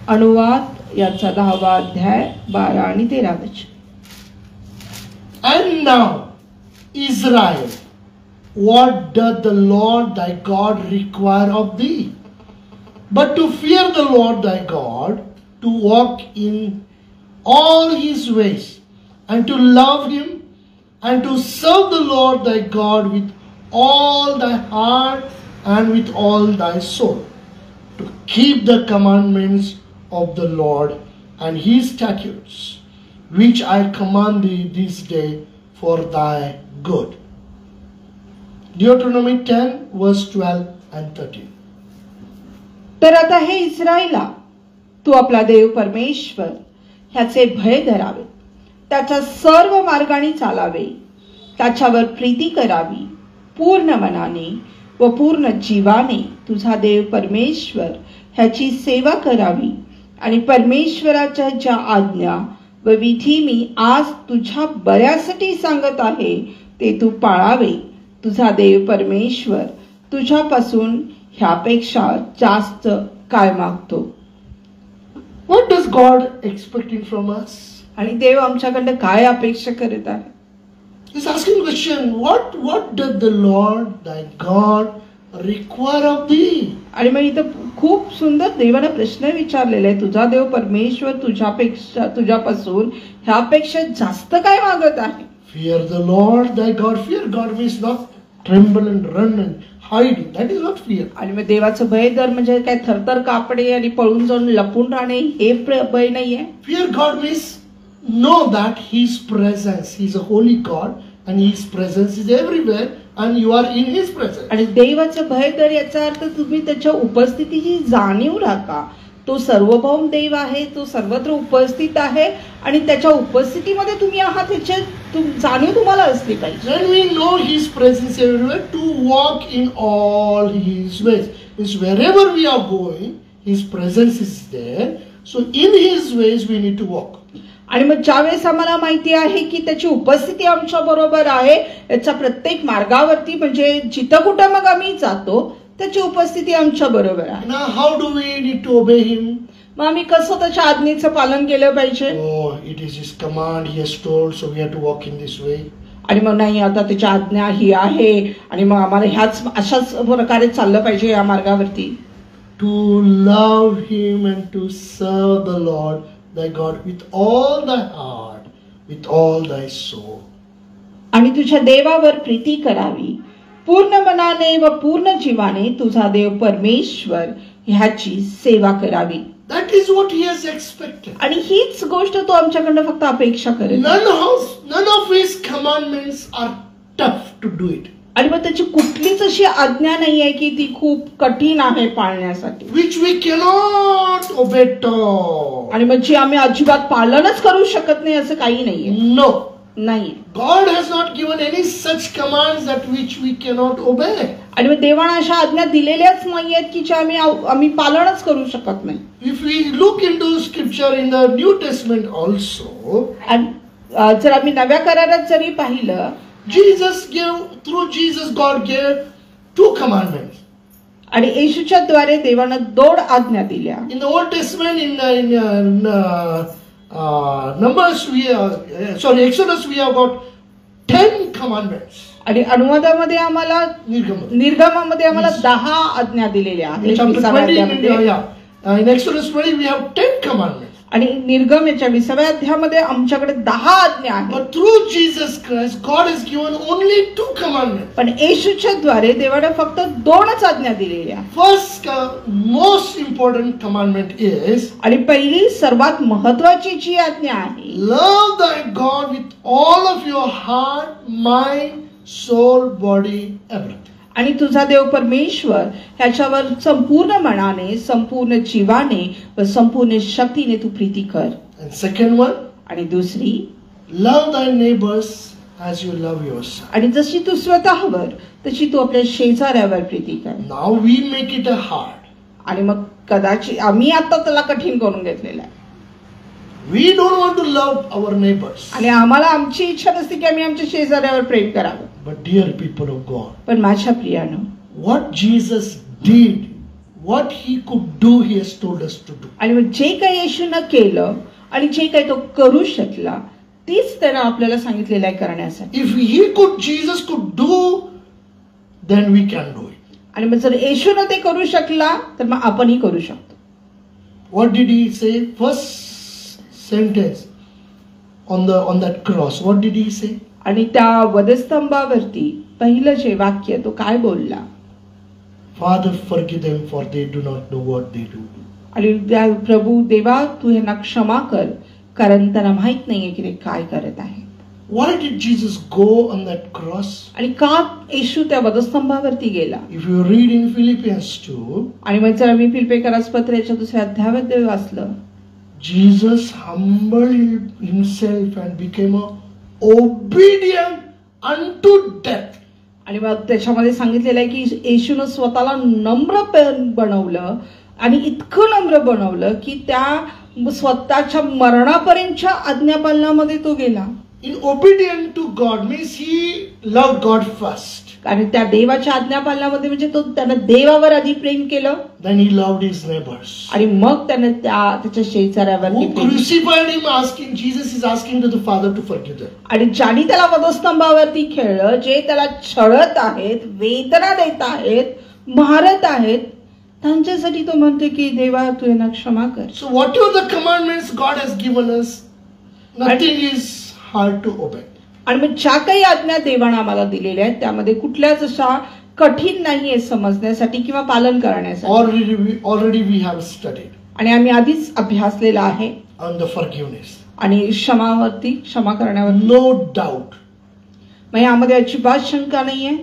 अनुवाद याचा 10वा अध्याय 12 आणि 13 वचन. And now, Israel, what doth the Lord thy God require of thee? But to fear the Lord thy God, to walk in all his ways, and to love him, and to serve the Lord thy God with all thy heart and with all thy soul, to keep the commandments of the Lord and his statutes, which I command thee this day for thy good. Deuteronomy 10 verse 12 and 13. तर आता हे इस्रायला, तू आपला देव परमेश्वर ह्याचे भय धरावे, त्याच्या सर्व मार्गाने चालावे, त्याच्यावर प्रीती करावी, पूर्ण मनाने व पूर्ण जीवाने तुझा देव परमेश्वर ह्याची सेवा करावी, आणि परमेश्वराच्या ज्या आज्ञा व विधी मी आज तुझ्या बऱ्यासाठी सांगत आहे ते तू पाळावे. तुझा देव परमेश्वर तुझ्यापासून ह्यापेक्षा जास्त काय मागतो? What does God expecting from us? आणि देव आमच्याकडे काय अपेक्षा करत आहे? He's asking question, what does the Lord thy God require of thee? आणि मग इथं खूप सुंदर देवाने प्रश्न विचारलेला आहे. तुझा देव परमेश्वर तुझ्यापासून ह्यापेक्षा जास्त काय मागत आहे? Fear the Lord thy God. Fear God means not tremble and run and hide. That is not fear. आणि मग देवाचं भय दर म्हणजे काय थरथर कापणे आणि पळून जाऊन लपून राहणे हे भय नाहीये. Fear God means know that His presence. He is a holy God and His presence is everywhere and you are in His presence. आणि देवाचं भय दर याचा अर्थ तुम्ही त्याच्या उपस्थितीची जाणीव राखा. तो सार्वभौम देव आहे, तो सर्वत्र उपस्थित आहे आणि त्याच्या उपस्थितीमध्ये तुम्ही आहात ह्याची जाणीव तुम्हाला असली पाहिजे. When we know His presence everywhere, to walk in all His ways. Means wherever we are going, His presence is there. So in His ways we need to walk. आणि मग ज्यावेळेस आम्हाला माहिती आहे की त्याची उपस्थिती आमच्या बरोबर आहे, याच्या प्रत्येक मार्गावरती म्हणजे जिथं कुठं मग आम्ही जातो त्याची उपस्थिती आमच्या बरोबर आहे. Now how do we need to obey Him? मग आम्ही कसं त्याच्या आज्ञेचं पालन केलं पाहिजे? Oh, it is His command. He has told, so we have to walk in this way. आणि मग नाही, आता त्याची आज्ञा ही आहे आणि मग आम्हाला ह्याच अशाच प्रकारे चाललं पाहिजे या मार्गावरती. To love Him and to serve the Lord thy God with all thy heart, with all thy soul. आणि तुझ्या देवावर प्रीती करावी, पूर्ण मनाने व पूर्ण जीवाने तुझा देव परमेश्वर ह्याची सेवा करावी. That is what He has expected. आणि हीच गोष्ट तो आमच्याकडनं फक्त अपेक्षा करेल. None of His commandments are tough to do it. आणि मग त्याची कुठलीच अशी आज्ञा नाही आहे की ती खूप कठीण आहे पाळण्यासाठी, Which we cannot obey at all. आणि मग जी आम्ही अजिबात पालनच करू शकत नाही असं काही नाहीये. No. नाही. God has not given any such commands that which we cannot obey. आणि मग देवाने अशा आज्ञा दिलेल्याच नाहीयेत की ज्या आम्ही पालनच करू शकत नाही. If we look into scripture in the New Testament also, आणि जर आम्ही नव्या करारात जरी पाहिलं, through Jesus God gave 2 commandments. आणि येशूच्या द्वारे देवानं 2 आज्ञा दिल्या. In the Old Testament, in Numbers, Exodus, we have got 10 commandments. आणि अनुवादामध्ये आम्हाला निर्गमामध्ये आम्हाला 10 आज्ञा दिलेल्या आहेत. In Exodus 20 we have 10 commandments. आणि निर्गम याच्या 20व्या अध्यायामध्ये आमच्याकडे 10 आज्ञा आहेत. But through Jesus Christ, God has given only 2 commandments. पण येशूच्या द्वारे देवाने फक्त 2च आज्ञा दिलेल्या. First, most important commandment is, आणि पहिली सर्वात महत्वाची जी आज्ञा आहे, love thy God with all of your heart, mind, soul, body, everything. आणि तुझा देव परमेश्वर ह्याच्यावर संपूर्ण मनाने, संपूर्ण जीवाने व संपूर्ण शक्तीने तू प्रीती कर. And second one, आणि दुसरी, love thy neighbors as you love yourself. आणि जशी तू स्वतःवर तशी तू आपल्या शेजाऱ्यावर प्रीती कर. Now we make it a hard. आणि मग कदाचित आम्ही आता त्याला कठीण करून घेतलेलं आहे. We don't want to love our neighbors. आणि आम्हाला आमची इच्छा नसते की आम्ही आमच्या शेजाऱ्यावर प्रेम करावं. But dear people of God, पण माझ्या प्रियानो, what Jesus did, what He could do, He has told us to do. आणि मग जे काही येशूनं केलं आणि जे काही तो करू शकला तेच त्यानं आपल्याला सांगितलेलं आहे करण्यासाठी. If Jesus could do, then we can do it. आणि मग जर येशूनं ते करू शकला तर मग आपणही करू शकतो. What did He say? First sentence on that cross. What did He say? आणि त्या वधस्तंभावरती पहिलं जे वाक्य तो काय बोलला? Father, forgive them, for they do not know what they do. आणि प्रभू देवा तू यांना क्षमा कर कारण त्यांना माहित नाहीये की ते काय करत आहेत. Why did Jesus go on that cross? आणि का येशू त्या वधस्तंभावरती गेला? If you read in Philippians 2, आणि मग जर आम्ही फिलिप्पियरास पत्राच्या 2ऱ्या अध्यायामध्ये वाचलं, Jesus humbled himself and became obedient unto death. आणि मग त्याच्यामध्ये सांगितलेलं आहे की येशूनं स्वतःला नम्र बनवलं आणि इतकं नम्र बनवलं की त्या स्वतःच्या मरणापर्यंतच्या आज्ञापालनामध्ये तो गेला. In obedient to God means he loved God first. आणि त्या देवाच्या आज्ञापालनामध्ये म्हणजे तो त्यानं देवावर आधी प्रेम केलं, Then he loved his neighbors. आणि मग त्यानं त्याच्या शेजाऱ्यावर Who crucified him asking, Jesus is asking to the Father to forgive them. आणि ज्यांनी त्याला वधस्तंभावरती खेळलं, जे त्याला छळत आहेत, वेदना देत आहेत, मारत आहेत, त्यांच्यासाठी तो म्हणते की देवा तू यांना क्षमा कर. So whatever the commandments God has given us, nothing is hard to obey. आणि मग ज्या काही आज्ञा देवानं आम्हाला दिलेल्या आहेत त्यामध्ये कुठल्याच अशा कठीण नाहीये समजण्यासाठी किंवा पालन करण्यासाठी. Already we have studied आणि आम्ही आधीच अभ्यासलेला आहे on the forgiveness. आणि क्षमा करण्यावर No doubt. मग यामध्ये अजिबात शंका नाहीये.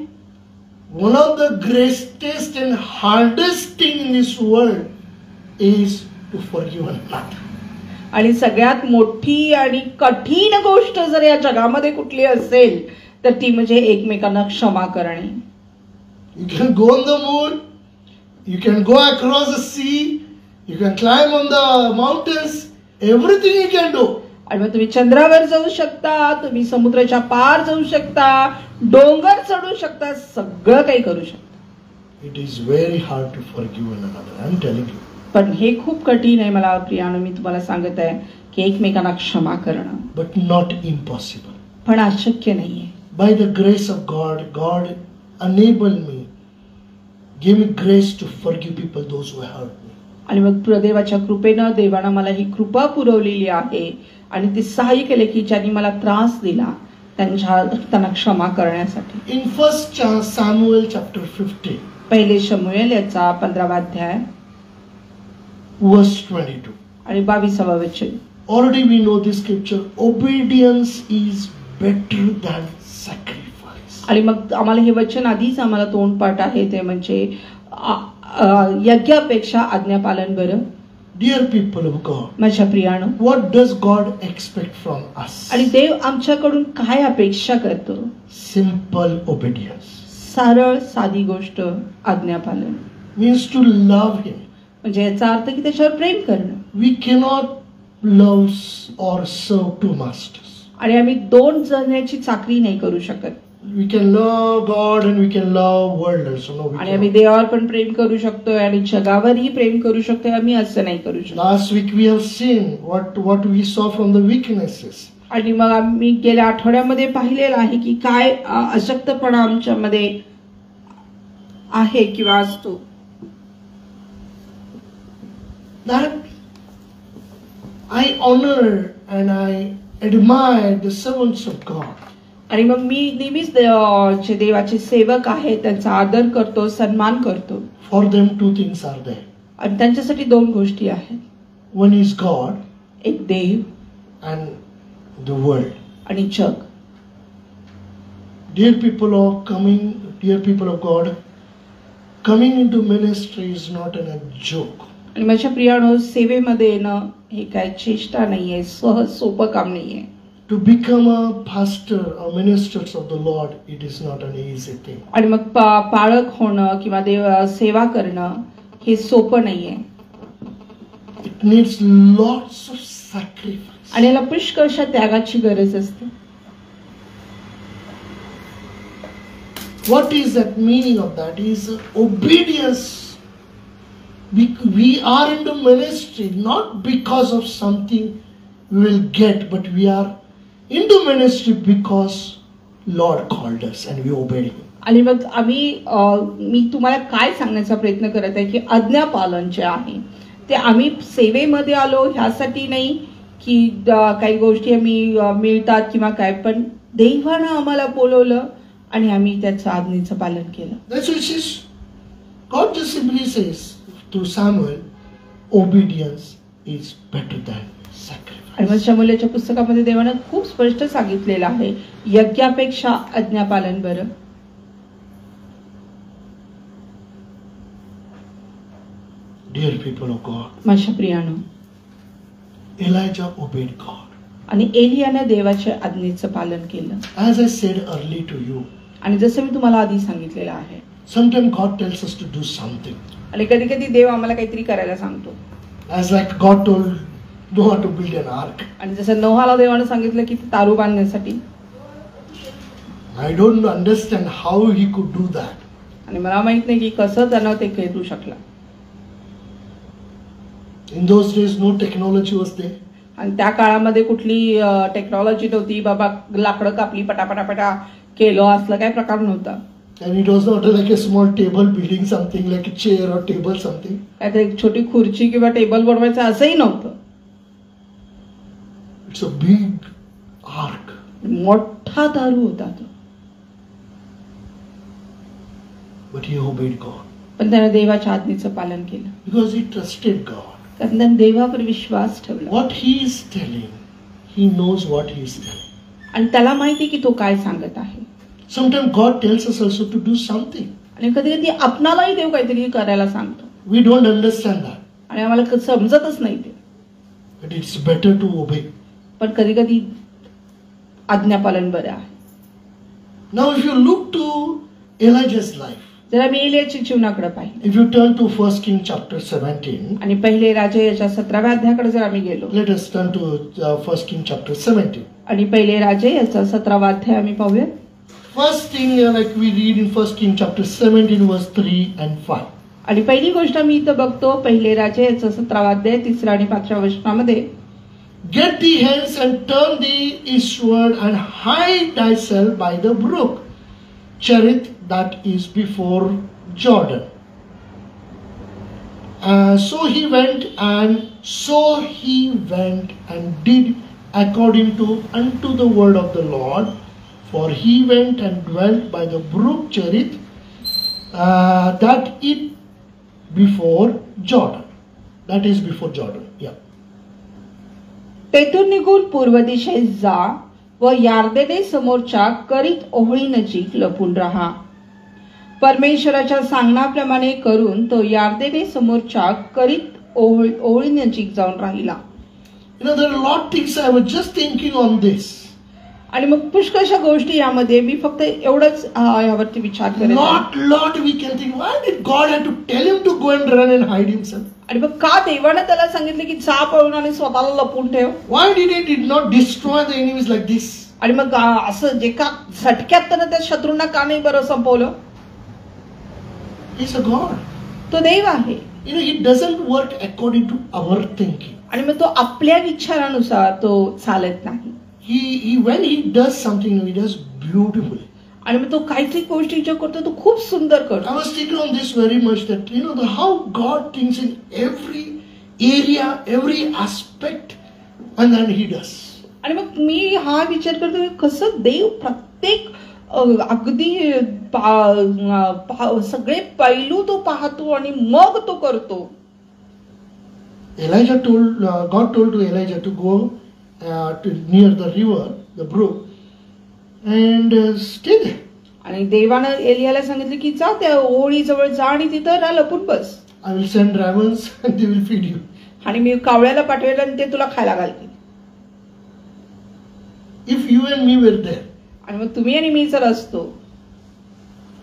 One of the greatest and hardest thing in this world is to forgive another. आणि सगळ्यात मोठी आणि कठीण गोष्ट जर या जगामध्ये कुठली असेल तर ती म्हणजे एकमेकांना क्षमा करणे. You can go on the moon, you can go across the sea, you can climb on the mountains, everything you can do. आणि मग तुम्ही चंद्रावर जाऊ शकता, तुम्ही समुद्राच्या पार जाऊ शकता, डोंगर चढू शकता, सगळं काही करू शकता. It is very hard to forgive one another. I am telling you. पण हे खूप कठीण आहे मला प्रियानो, मी तुम्हाला सांगत आहे की एकमेकांना क्षमा करणं. But not impossible. पण अशक्य नाहीये. By the grace of God, God enabled me, gave me grace to forgive people those who hurt me. आणि मग देवाच्या कृपेनं देवानं मला ही कृपा पुरवलेली आहे आणि ते सहाय्य केले की ज्यांनी मला त्रास दिला त्यांना क्षमा करण्यासाठी. In 1 Samuel chapter 15, पहिले शमूएल याचा 15वा अध्याय verse 22. आणि 22वा वचन. Already we know this scripture. Obedience is better than sacrifice. आणि मग आम्हाला हे वचन आधीच आम्हाला तोंडपाठ आहे ते म्हणजे यज्ञापेक्षा आज्ञापालन बरं. Dear people of God, माझ्या प्रियानो, what does God expect from us? आणि देव आमच्याकडून काय अपेक्षा करतो? Simple obedience. सरळ साधी गोष्ट आज्ञापालन. Means to love Him. म्हणजे याचा अर्थ की त्याच्यावर प्रेम करणं. We cannot love or serve two masters. आणि आम्ही दोन जणांची चाकरी नाही करू शकत. We can love God and we can love world also. No, we आणि आम्ही cannot. देवावर पण प्रेम करू शकतोय आणि जगावरही प्रेम करू शकतोय. आम्ही असं नाही करू शकत. Last week we have seen what we saw from the weaknesses. आणि मग आम्ही गेल्या आठवड्यामध्ये पाहिलेलं आहे की काय अशक्तपणा आमच्यामध्ये आहे किंवा असतो. That I honor and I admire the servants of God. आणि मग मी नेहमीच जे देवाचे सेवक आहेत त्यांचा आदर करतो, सन्मान करतो. For them two things are there. आणि त्यांच्यासाठी दोन गोष्टी आहेत. One is God एक देव and the world. आणि जग. Dear people of God, coming into ministry is not a joke. आणि माझ्या प्रियानो, सेवेमध्ये येणं हे काय चेष्टा नाहीये, सहज सोपं काम नाहीये. To become a pastor or ministers of the Lord, it is not an easy thing. आणि मग पाळक होणं किंवा देव सेवा करणं हे सोपं नाहीये. It needs lots of sacrifice. आणि याला पुष्कळशा त्यागाची गरज असते. What is that meaning of that? Is obedience. We are into ministry not because of something we will get, but we are into ministry because Lord called us and we obeyed Him. आणि मग मी तुम्हाला काय सांगण्याचा प्रयत्न करत आहे की आज्ञापालन जे आहे ते आम्ही सेवेमध्ये आलो ह्यासाठी नाही की काही गोष्टी आम्ही मिळतात किंवा काय, पण देवानं आम्हाला बोलवलं आणि आम्ही त्याचं आज्ञेचं पालन केलं. That's what it says. God just simply says to Samuel, obedience is better than sacrifice. आणि मग शमूएलच्या पुस्तकामध्ये देवानं खूप स्पष्ट सांगितलेलं आहे, यज्ञापेक्षा आज्ञापालन बरं. Dear people of God, माझ्या प्रियानो, Elijah obeyed God. आणि एलियाने देवाच्या आज्ञेचं पालन केलं. As I said early to you, आणि जसं मी तुम्हाला आधी सांगितलेलं आहे, sometimes God tells us to do something. आणि कधी कधी देव आम्हाला काहीतरी करायला सांगतो. As like God told Noah to build an ark. आणि जसं नोहाला देवानं सांगितलं की तारू बांधण्यासाठी. I don't understand how he could do that. आणि मला माहित नाही की कसं त्यानं ते करू शकला. In those days, no technology was there. आणि त्या काळामध्ये कुठली टेक्नॉलॉजी नव्हती. बाबा लाकडं कापली पटापटापटा केलं असलं काही प्रकार नव्हता. And it was not like a small table building something like a chair or table something. काय एक छोटी खुर्ची किंवा टेबल बनवायचं असंही नव्हतं. It's a big ark. मोठा तारू होता तो. But he obeyed God. पण त्याने देवाच्या आज्ञेचं पालन केलं. Because he trusted God. कारण त्याने देवावर विश्वास ठेवला. What he is telling, he knows what he is telling. आणि त्याला माहिती की तो काय सांगत आहे. Sometimes God tells us also to do something. आणि कधी कधी आपणालाही देव काहीतरी करायला सांगतो. We don't understand that. आणि आम्हाला समजतच नाही ते. But it's better to obey. पण कधी कधी आज्ञापालन बरं आहे. Now if you look to Elijah's life, जर आम्ही एलियाच्या जीवनाकडे पाहिलं, if you turn to 1 King chapter 17, आणि पहिले राजे याच्या 17व्या अध्यायाकडे जर आम्ही गेलो, let us turn to 1 King chapter 17. आणि पहिले राजे याचा 17वा अध्याय आम्ही पाहूया. First thing like we read in 1 King chapter 17 verse 3 and 5. आणि पहिली गोष्ट मी इथं बघतो, पहिले राजे याचा 17वा अध्याय 3 आणि 5व्या वचनामध्ये, Get thee hence and turn thee eastward and hide thyself by the brook Cherith that is before Jordan. So he went and did according to unto the word of the Lord, for he went and dwelt by the brook Cherith that is before Jordan. That is before Jordan. Yeah. तेथून निघून पूर्व दिशेस जा व यार्देने समोरच्या करीत ओहळी नजीक लपून राहा. परमेश्वराच्या सांगण्याप्रमाणे करून तो यार्देने समोरच्या करीत ओहळी नजीक जाऊन राहिला. You know, there are a lot of things I was just thinking on this. आणि मग पुष्कळशा गोष्टी यामध्ये मी फक्त एवढंच यावरती विचार करत आहे. Lot we can think. Why did God have to tell him to go and run and hide himself? आणि मग का देवाने त्याला सांगितले की जा पळून आणि स्वतःला लपून ठेव? Why did not destroy the enemies like this? आणि मग असं जे का झटक्यात त्यानं त्या शत्रूंना का नाही बरं संपवलं? He's a God. तो देव आहे. You know, he doesn't work according to our thinking. आणि मग तो आपल्या विचारानुसार तो चालत नाही. When he does something, he does beautifully. आणि मग तो काहीतरी गोष्टी जो करतो तो खूप सुंदर करतो. I was thinking on this very much that how God thinks in every area, every aspect, and then he does. आणि मग मी हा विचार करतो कसं देव प्रत्येक अगदी सगळे पैलू तो पाहतो आणि मग तो करतो. God told to Elijah to go to near the river, the brook, and stay there. आणि देवानं एलियाला सांगितलं की जा त्या ओळी जवळ जा आणि तिथं लपून बस. I will send ravens and they will feed you. आणि मी कावळ्याला पाठवेल आणि ते तुला खायला घालतील. If you and me were there, आणि मग तुम्ही आणि मी जर असतो,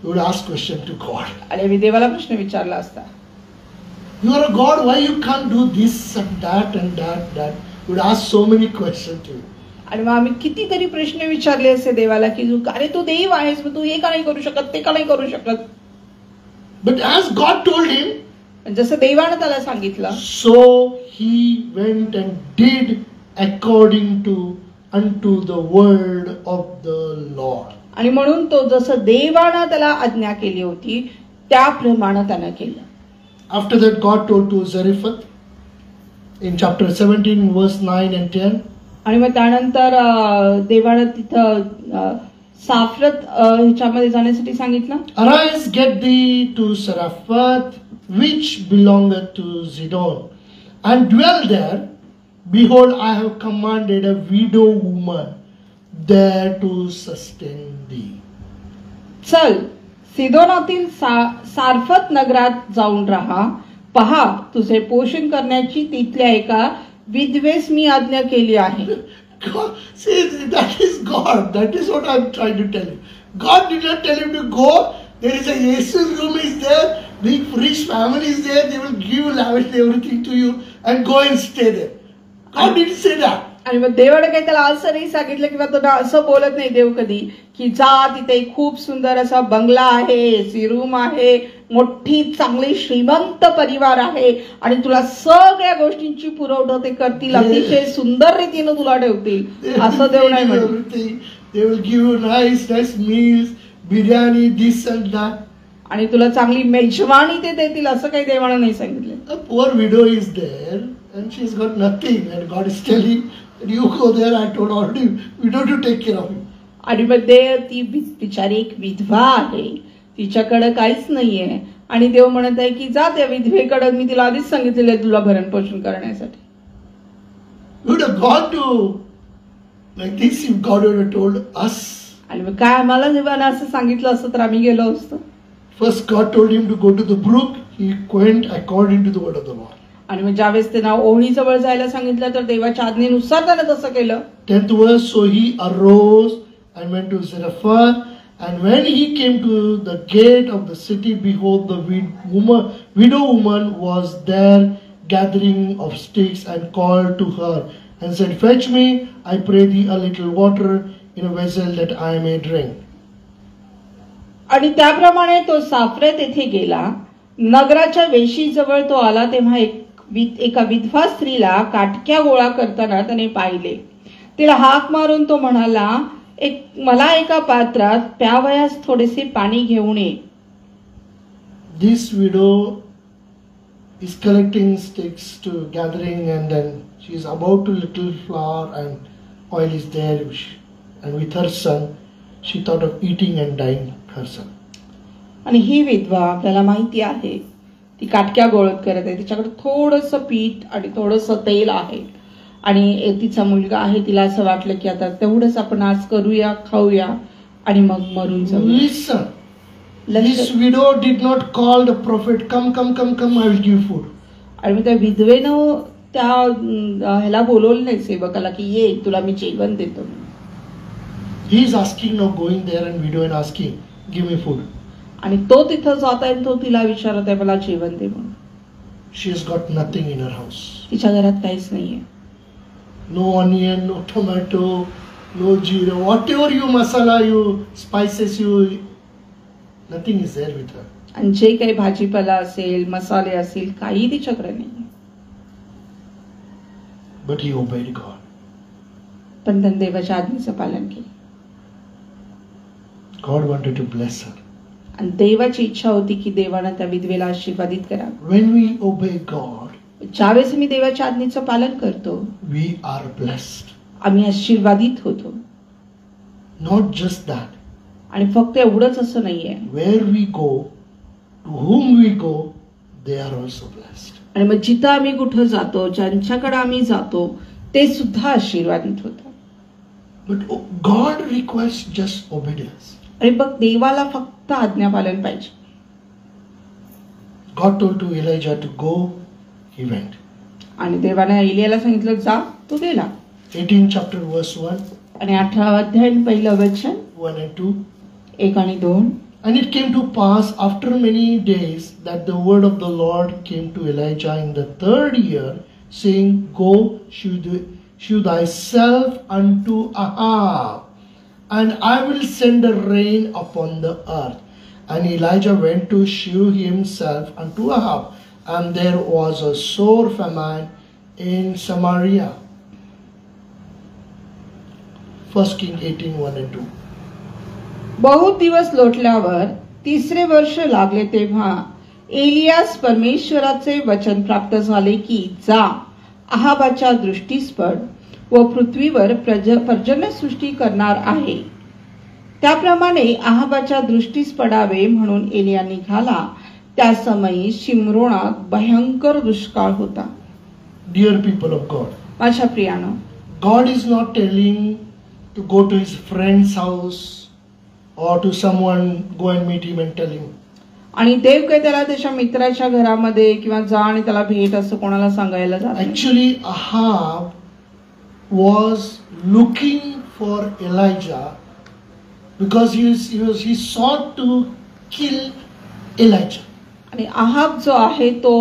you would ask question to God. आणि मी देवाला प्रश्न विचारला असता, You are a God, why you can't do this and that and that that? You would ask so many questions to you. आणि मग आम्ही कितीतरी प्रश्न विचारले असते देवाला की अरे तू देव आहेस, मग तू हे का नाही करू शकत, ते का नाही करू शकत. But as God told him, जसं देवानं त्याला सांगितलं, so he went and did according to unto the word of the Lord. आणि म्हणून तो जसं देवानं त्याला आज्ञा केली होती त्याप्रमाणे त्यानं केलं. After that God told to Zarephath in chapter 17 verse 9 and 10. आणि मग त्यानंतर देवानं तिथं साफरत ह्याच्यामध्ये जाण्यासाठी सांगितलं. Arise, get thee to Zarephath, which belongeth to Zidon, and dwell there, behold, I have commanded a widow woman there to sustain thee. चल सिदोनातील सारफत नगरात जाऊन राहा. पहा, तुझे पोषण करण्याची तिथल्या एका विधवेस मी आज्ञा केली आहे. God, see, that is God. That is what I'm trying to tell you. God did not tell him to go. There is a Jesus room is there. Big rich family is there. They will give you lavish everything to you and go and stay there. God didn't say that. आणि मग देवाने काही त्याला असं नाही सांगितलं किंवा तो असं बोलत नाही देव कधी की जा तिथे खूप सुंदर असा बंगला आहे, एसी रूम आहे, मोठी चांगली श्रीमंत परिवार आहे आणि तुला सगळ्या गोष्टींची पुरवठा ते करतील, अतिशय सुंदर रीतीने तुला ठेवतील, असं देव नाही म्हणत. They will give you nice meals, biryani, this and that. आणि तुला चांगली मेजवानी ते देतील असं काही देवाने नाही सांगितलं. A poor widow is there and she's got nothing and God is telling you go there. I told already widow to take care of you. आणि मग देव ती बिचारी एक विधवा आहे, तिच्याकडे काहीच नाहीये आणि देव म्हणत आहे की जा त्या विधवेकडे, मी तिला आधीच सांगितलेलं आहे तुला भरण पोषण करण्यासाठी. You would have gone to like this if God would have told us. आणि मग काय आम्हाला देवाने असं सांगितलं असतं तर आम्ही गेलो असतो. First God told him to go to the brook. He went according to the word of the Lord. आणि मग ज्यावेळेस त्यांना ओढीजवळ जायला सांगितलं तर देवाच्या आज्ञेनुसार त्याने तसं केलं. 10th verse, so he arose and went to Zarephath, and when he came to the gate of the city, behold, the widow woman was there gathering of sticks, and called to her and said, fetch me, I pray thee, a little water in a vessel that I may drink. आणि त्याप्रमाणे तो साफरेत येथे गेला. नगराच्या वेशीजवळ तो आला तेव्हा एका विधवा स्त्रीला काटक्या गोळा करताना त्याने पाहिले. तिला हाक मारून तो म्हणाला, मला एका पात्रात प्यावयास थोडेसे पाणी घेऊन ये. This widow is collecting sticks to gathering, and then she is about to little flour and oil is there, and with her son she thought of eating and dying her son. आणि ही विधवा आपल्याला माहिती आहे ती काटक्या गोळत करत आहे. तिच्याकडे थोडंसं पीठ आणि थोडंसं तेल आहे आणि तिचा मुलगा आहे. तिला असं वाटलं की आता तेवढंच आपण आज करूया, खाऊया आणि मग मरून जाऊ. Listen, this widow did not call the prophet, come, I will give food. आणि मग त्या विधवेनं त्या ह्याला बोलवलं नाही सेवकाला की ये तुला मी जेवण देतो. He is asking now, going there and widow and asking, give me food. आणि तो तिथं जात आहे, तो तिला विचारत आहे मला जेवण दे म्हणून. She has got nothing in her house. तिच्या घरात काहीच नाहीये. No onion, no tomato, no jeera, whatever you masala, you spices, you nothing is there with her. आणि जे काही भाजीपाला असेल, मसाले असतील, काही तिच्याकडे नाही. But he obeyed God. पण त्याने देवाच्या आज्ञेचं पालन केलं. God wanted to bless her. आणि देवाची इच्छा होती की देवानं त्या विधवेला आशीर्वादित करावं. When we obey God, ज्यावेळेस मी देवाच्या आज्ञेचं पालन करतो, we are blessed. आम्ही आशीर्वादित होतो. Not just that. आणि फक्त एवढंच असं नाहीये. Where we go, to whom we go, they are also blessed. आणि मग जिथं आम्ही कुठं जातो, ज्यांच्याकडे आम्ही जातो, ते सुद्धा आशीर्वादित होतात. But God requires just obedience. आणि मग देवाला फक्त आज्ञापालन पाहिजे. God told to Elijah to go, he went. आणि देवाने एलियाला सांगितलं जा, तो गेला. 18 chapter verse 1. आणि 18 अध्याय पहिलं वचन 1 and 2. 1 आणि 2. And it came to pass after many days that the word of the Lord came to Elijah in the 3rd year, saying, go, shew thyself unto Ahab, and I will send a rain upon the earth. And Elijah went to shew himself unto Ahab, and there was a sore famine in Samaria. 1 Kings 18:1 and 2. बहुत दिवस लोटल्यावर 3रे वर्ष लागले तेव्हा alias परमेश्वराचे वचन प्राप्त झाले की जा, अहाबाच्या दृष्टीस पड व पृथ्वीवर पर्जन्यसृष्टी करणार आहे. त्याप्रमाणे अहाबाच्या दृष्टीस पडावे म्हणून एलिया निघाला. त्या समयी शिमरोनात भयंकर दुष्काळ होता. Dear people of God, माझ्या प्रियानो, God is not telling to go to his friend's house or to someone, go and meet him and tell him. आणि देव काही त्याला त्याच्या मित्राच्या घरामध्ये किंवा जा आणि त्याला भेट असं कोणाला सांगायला जात नाही. Actually, Ahab was looking for Elijah because he sought to kill Elijah. आणि आहाब जो आहे तो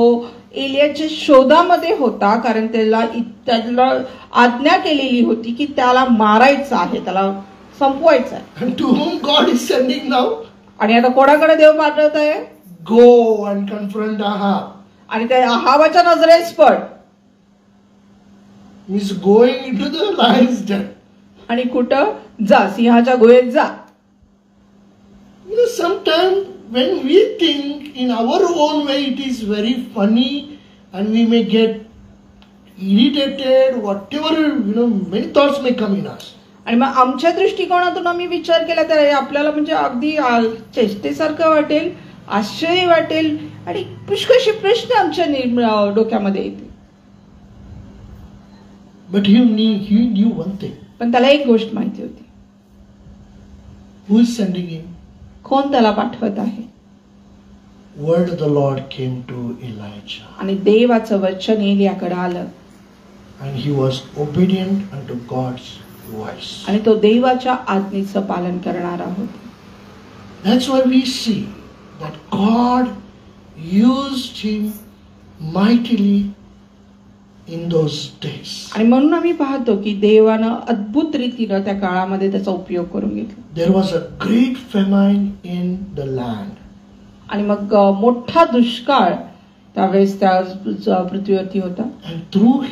एलियाच्या शोधामध्ये होता, कारण त्याला आज्ञा केलेली होती की त्याला मारायचं आहे, त्याला संपवायचं आहे. And to whom God is sending now? आणि आता कोणाकडे देव पाठवत आहे? Go and confront Ahab. आणि त्या आहाबाच्या नजरेस पड. He's going into the lion's den. आणि कुठं? जा, सिंहाच्या गुहेत जा. Sometimes when we think in our own way, it is very funny and we may get irritated, whatever, many thoughts may come in us. आणि मग आमच्या दृष्टिकोनातून आम्ही विचार केला तर आपल्याला म्हणजे अगदी चेष्टेसारखं वाटेल, आश्चर्य वाटेल आणि पुष्कळशे प्रश्न आमच्या डोक्यामध्ये येतील. But he knew one thing. पण त्याला एक गोष्ट माहिती होती. Who is sending him? कोण त्याला पाठवत आहे? Word of the Lord came to Elijah. आणि देवाचं वचन एलियाकडे आलं. And he was obedient unto God's voice. आणि तो देवाच्या आज्ञेचं पालन करणारा होता. That's why we see that God used him mightily in those days. आणि म्हणून आम्ही पाहतो की देवानं अद्भुत रीतीने त्या काळामध्ये त्याचा उपयोग करून घेतला. There was a great famine in the land. आणि मग मोठा दुष्काळ त्यावेळेस त्या पृथ्वीवरती होता. And through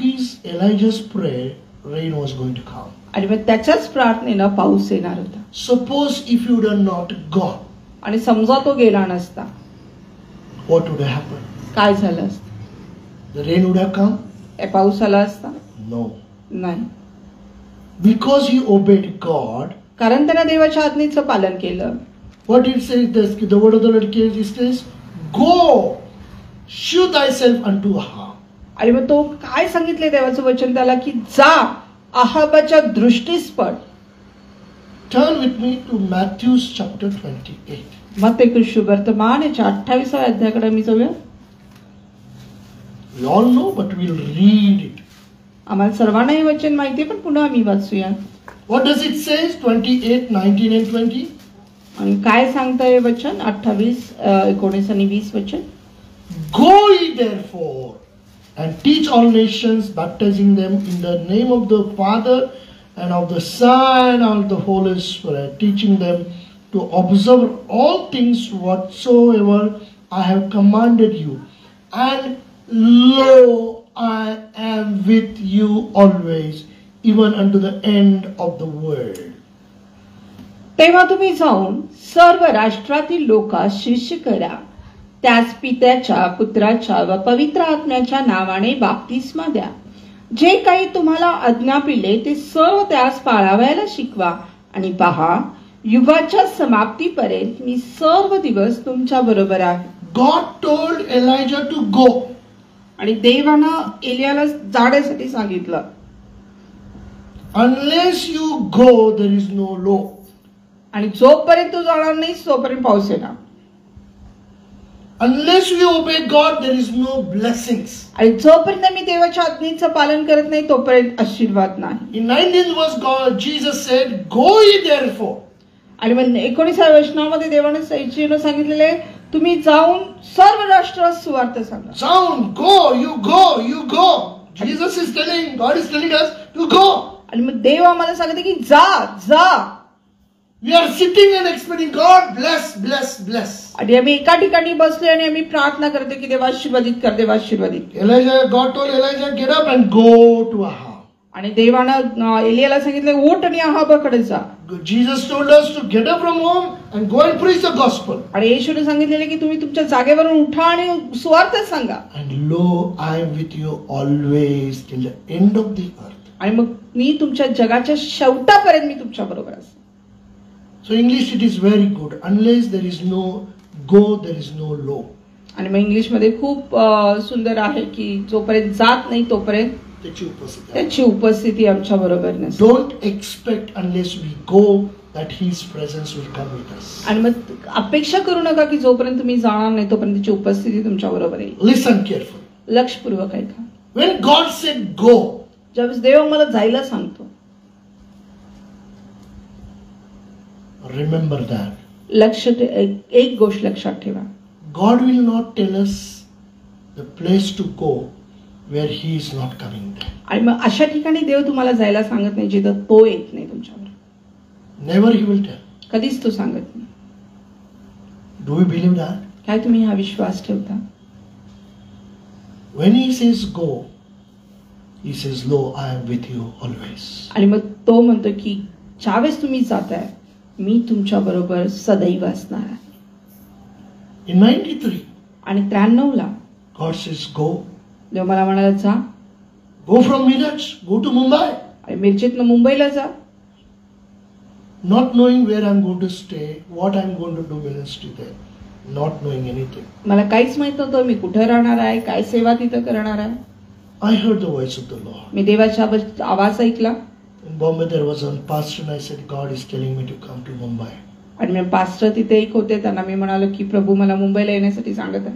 Elijah's prayer, rain was going to come. आणि मग त्याच्याच प्रार्थनेनं पाऊस येणार होता. Suppose if you had not gone, आणि समजा तो गेला नसता, what would have happened? काय झालं असतं? The rain would have come? पाऊस आला असता? No. नाही. Because he obeyed God. कारण त्याने देवाच्या आज्ञेचं पालन केलं. What it says, the word of the Lord says, go, shew thyself unto Ahab. आणि मग तो काय सांगितले देवाचं वचन त्याला की जा, आहाबाच्या दृष्टीस पड. Turn with me to Matthew chapter 28. मत्ती वर्तमान याच्या 28व्या अध्यायाकडे मी जाऊया. We all know, but we'll read it. आम्हाला सर्वांना हे वचन माहिती आहे, पण पुन्हा आम्ही वाचूया. What does it say? 28, 19 and 20. आणि काय सांगतं हे वचन? 28, 19 आणि 20 वचन. Go ye therefore and teach all nations, baptizing them in the name of the Father and of the Son and of the Holy Spirit, teaching them to observe all things whatsoever I have commanded you. And lo, I am with you always, even unto the end of the world. तेव्हा तुम्ही जाऊन सर्व राष्ट्रातील लोकांस शिष्य करा, त्याच पित्याच्या, पुत्राच्या व पवित्र आत्म्याच्या नावाने बाप्तिस्मा द्या. जे काही तुम्हाला आज्ञापिले ते सर्व त्यास पाळावयाला शिकवा. आणि पहा, युगाच्या समाप्तीपर्यंत मी सर्व दिवस तुमच्या बरोबर आहे. God told Elijah to go. आणि देवानं एलियाला जाण्यासाठी सांगितलं. Unless you go, there is no law. आणि जोपर्यंत तू जाणार नाही तोपर्यंत पाऊस येणार. Unless we obey God, there is no blessings. आणि जोपर्यंत मी देवाच्या आज्ञेचं पालन करत नाही तोपर्यंत आशीर्वाद नाही. In 19th verse, Jesus said, "Go ye therefore." आणि मग 19व्या वचनामध्ये देवाने सांगितलेले, तुम्ही जाऊन सर्व राष्ट्रात सुवार्ता सांगा. Sound, go, you go. Jesus is telling, God is telling us to go. आणि मग देव आम्हाला सांगते की जा. We are sitting and expecting God bless. आणि आम्ही एका ठिकाणी बसलोय आणि आम्ही प्रार्थना करतो की देव आशीर्वादित कर. God told Elijah, get up and go to Ahab. आणि देवानं एलियाला सांगितलं, उठ आणि आहाबाकडे जा. Jesus told us to get up from home and go and preach the gospel. आणि येशूने सांगितलेले की तुम्ही तुमच्या जागेवरून उठा आणि सुवार्ता सांगा. And lo, I am with you always till the end of the earth. आणि मग मी तुमच्या जगाच्या शेवटापर्यंत मी तुमच्या बरोबर असतो. So English it is very good. Unless there is no go, there is no law. आणि मग इंग्लिश मध्ये खूप सुंदर आहे की जोपर्यंत जात नाही तोपर्यंत त्याची उपस्थिती. त्याची उपस्थिती आमच्या बरोबर नसते. Don't expect unless we go that His presence will come with us. आणि मग अपेक्षा करू नका की जोपर्यंत तुम्ही जाणार नाही तोपर्यंत त्याची उपस्थिती तुमच्या बरोबर येईल. Listen carefully. लक्षपूर्वक ऐका. When God said go, ज्यावेळेस देव मला जायला सांगतो, remember that. एक गोष्ट लक्षात ठेवा. God will not tell us the place to go where He is not coming there. आणि मग अशा ठिकाणी देव तुम्हाला जायला सांगत नाही जिथं तो येत नाही तुमच्यावर. Never He will tell. कधीच तो सांगत नाही. Do we believe that? काय तुम्ही हा विश्वास ठेवता? When He says go, He says, lo, I am with you always. आणि मग तो म्हणतो की ज्यावेळेस तुम्ही जाताय मी तुमच्या बरोबर सदैव असणार आहे. In 93, आणि 93ला God says go. देव मला म्हणाला जा. Go from Miraj, go to Mumbai. आणि मिरजेतनं मुंबईला जा. Not knowing where I'm going to stay, what I'm going to do ministry there. Not knowing anything. मला काहीच माहित नव्हतं मी कुठे राहणार आहे, काय सेवा तिथं करणार आहे. I heard the voice of the Lord. मी देवाचा आवाज ऐकला. In Bombay there was one pastor and I said, God is telling me to come to Mumbai. आणि मी पास्टर तिथे एक होते, त्यांना मी म्हणालो की प्रभू मला मुंबईला येण्यासाठी सांगत आहे.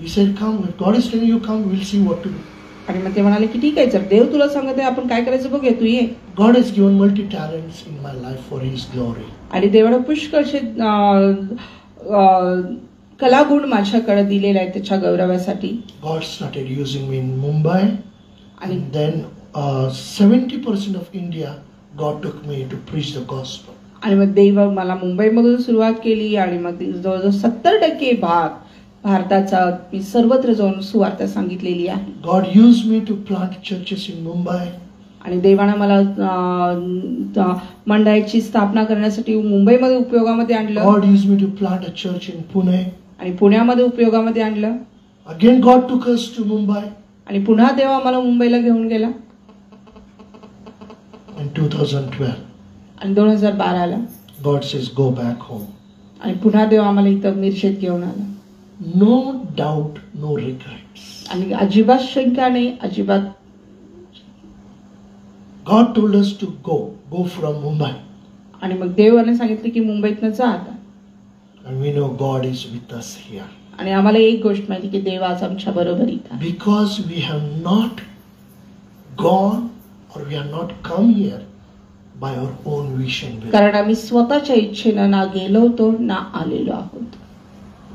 He said, come, if God is telling you come, we'll see what to do. आणि मग ते म्हणाले की ठीक आहे, जर देव तुला सांगत आहे आपण काय करायचं बघूया, तू ये. God has given multi-talents in my life for His glory. आणि देवाने पुष्कळशे कलागुण माझ्याकडे दिलेले आहेत त्याच्या गौरवासाठी. God started using me in Mumbai, आणि and then 70% of India, God took me to preach the gospel. आणि मग देव मला मुंबईमधून सुरुवात केली आणि मग जवळजवळ 70% भाग भारताचा मी सर्वत्र जाऊन सुवार्ता सांगितलेली आहे. God used me to plant churches in Mumbai. आणि देवानं मला मंडळाची स्थापना करण्यासाठी मुंबईमध्ये उपयोगामध्ये आणलं. God used me to plant a church in Pune. आणि पुण्यामध्ये उपयोगामध्ये आणलं. Again God took us to Mumbai. आणि पुन्हा देव आम्हाला मुंबईला घेऊन गेला. In 2012, आणि 2012ला God says go back home. आणि पुन्हा देव आम्हाला इथं मिरजेत घेऊन आला. No doubt, no regrets. आणि अजिबात शंका नाही, अजिबात. God told us to go from Mumbai. आणि मग देवाने सांगितलं की मुंबईतनं जा आता. And we know God is with us here. आणि आम्हाला एक गोष्ट माहिती की देव आज आमच्या बरोबर इथं आहे. Because we have not gone or we have not come here by our own vision. कारण आम्ही स्वतःच्या इच्छेनं ना गेलो होतो ना आलेलो आहोत.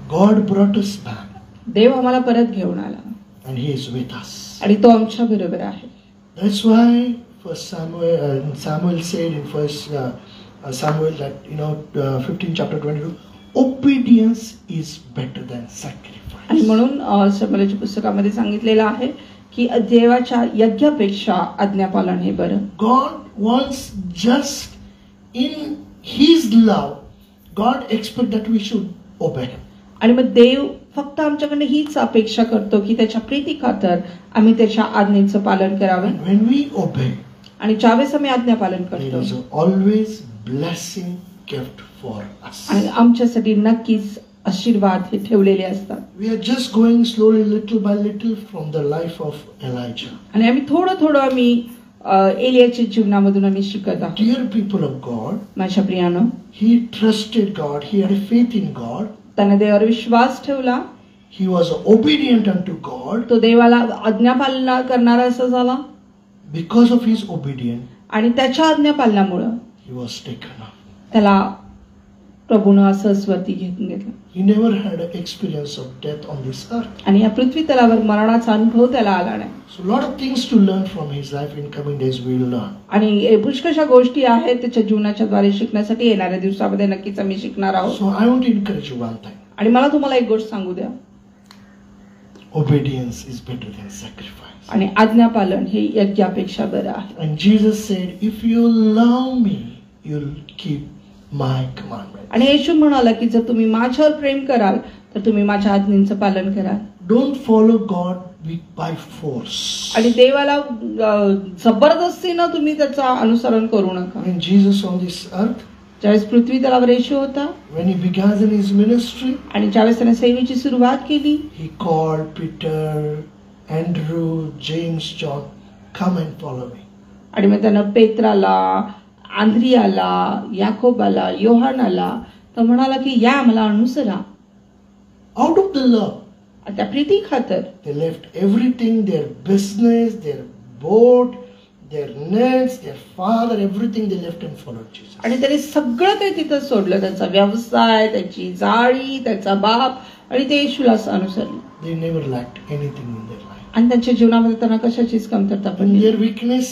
God brought us back. देव आम्हाला परत घेऊन आला. And He is with us. आणि तो आमच्या बरोबर आहे. That's why First Samuel said in First Samuel that 15 chapter 22, obedience is better than sacrifice. आणि म्हणून समलेच्या पुस्तकामध्ये सांगितलेलं आहे की देवाच्या यज्ञापेक्षा आज्ञापालन हे बरं. God wants just in His love, God expects that we should obey Him. आणि मग देव फक्त आमच्याकडे हीच अपेक्षा करतो की त्याच्या प्रीती खातर आम्ही त्याच्या आज्ञेचं पालन करावं. And when we obey, आणि ज्यावेळेस आम्ही आज्ञा पालन there करतो is always blessing kept for us. आणि आमच्यासाठी नक्कीच आशीर्वाद हे ठेवलेले असतात. We are just going slowly, little by little, from the life of Elijah. आणि आम्ही थोडं आम्ही एलियाच्या जीवनामधून आम्ही शिकत आहोत. Dear people of God, माझ्या प्रियानो, he trusted God, he had faith in God, त्याने देवावर विश्वास ठेवला, he was obedient unto God. तो देवाला आज्ञापालन करणारा असा झाला. Because of his obedience, आणि त्याच्या आज्ञापालनामुळं he was taken up. त्याला प्रभूनं असंच वरती घेऊन घेतलं. He never had an experience of death on this earth. आणि या पृथ्वी तलावर मरणाचा अनुभव त्याला आला नाही. So a lot of things to learn from his life. In coming days we will learn. आणि पुष्कळशा गोष्टी आहेत त्याच्या जीवनाच्या द्वारे शिकण्यासाठी येणाऱ्या दिवसामध्ये नक्कीच आम्ही शिकणार आहोत. So I want to encourage you one thing. आणि मला तुम्हाला एक गोष्ट सांगू द्या, obedience is better than sacrifice. आणि आज्ञापालन हे यज्ञापेक्षा बरं आहे. And Jesus said, if you love me, you'll keep my commandments. आणि येशू म्हणाला की जर तुम्ही माझ्यावर प्रेम कराल तर तुम्ही माझ्या आज्ञांचं पालन कराल. Don't follow God by force. आणि देवाला जबरदस्तीनं तुम्ही त्याचं अनुसरण करू नका. When Jesus on this earth, ज्यावेळेस पृथ्वी तलावर येशू होता when he began in his ministry, आणि ज्यावेळेस त्याने सेवेची सुरुवात केली, he called Peter, Andrew, James, John, come and follow me. आणि मग त्यानं पेत्राला, आंद्रियाला, याकोबाला, योहानाला तर म्हणाला की या मला अनुसरा. Out of the love, आणि त्या प्रीती खातर they left everything, their business, their boat, their nets, their father, everything they left and followed Jesus. आणि त्याने सगळं काही तिथं सोडलं, त्यांचा व्यवसाय, त्यांची जाळी, त्यांचा बाप, आणि ते येशूलाच अनुसरले. They never lacked anything in their life. आणि त्यांच्या जीवनामध्ये त्यांना कशाचीच कमतरता In पडली. their weakness,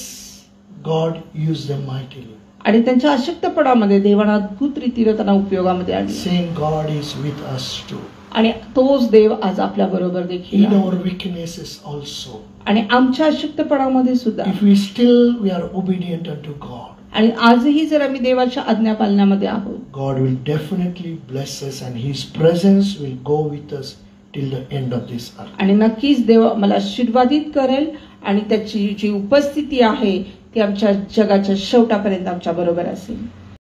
God used them mightily. आणि त्यांच्या अशक्तपणामध्ये देवाने अद्भुत रीतीने त्यांना उपयोगामध्ये आणले. Saying God is with us too. आणि तोच देव आज आपल्या बरोबर देखील In आहे. our weaknesses also. आणि आमच्या अशक्तपणामध्ये सुद्धा. If we still we are obedient unto God, आणि आजही जर आम्ही देवाच्या आज्ञा पालनामध्ये आहोत, God will definitely bless us and His presence will go with us till the end of this earth. आणि नक्कीच देव आम्हाला आशीर्वादित करेल आणि त्याची जी उपस्थिती आहे ती आमच्या जगाच्या शेवटापर्यंत आमच्या बरोबर असेल.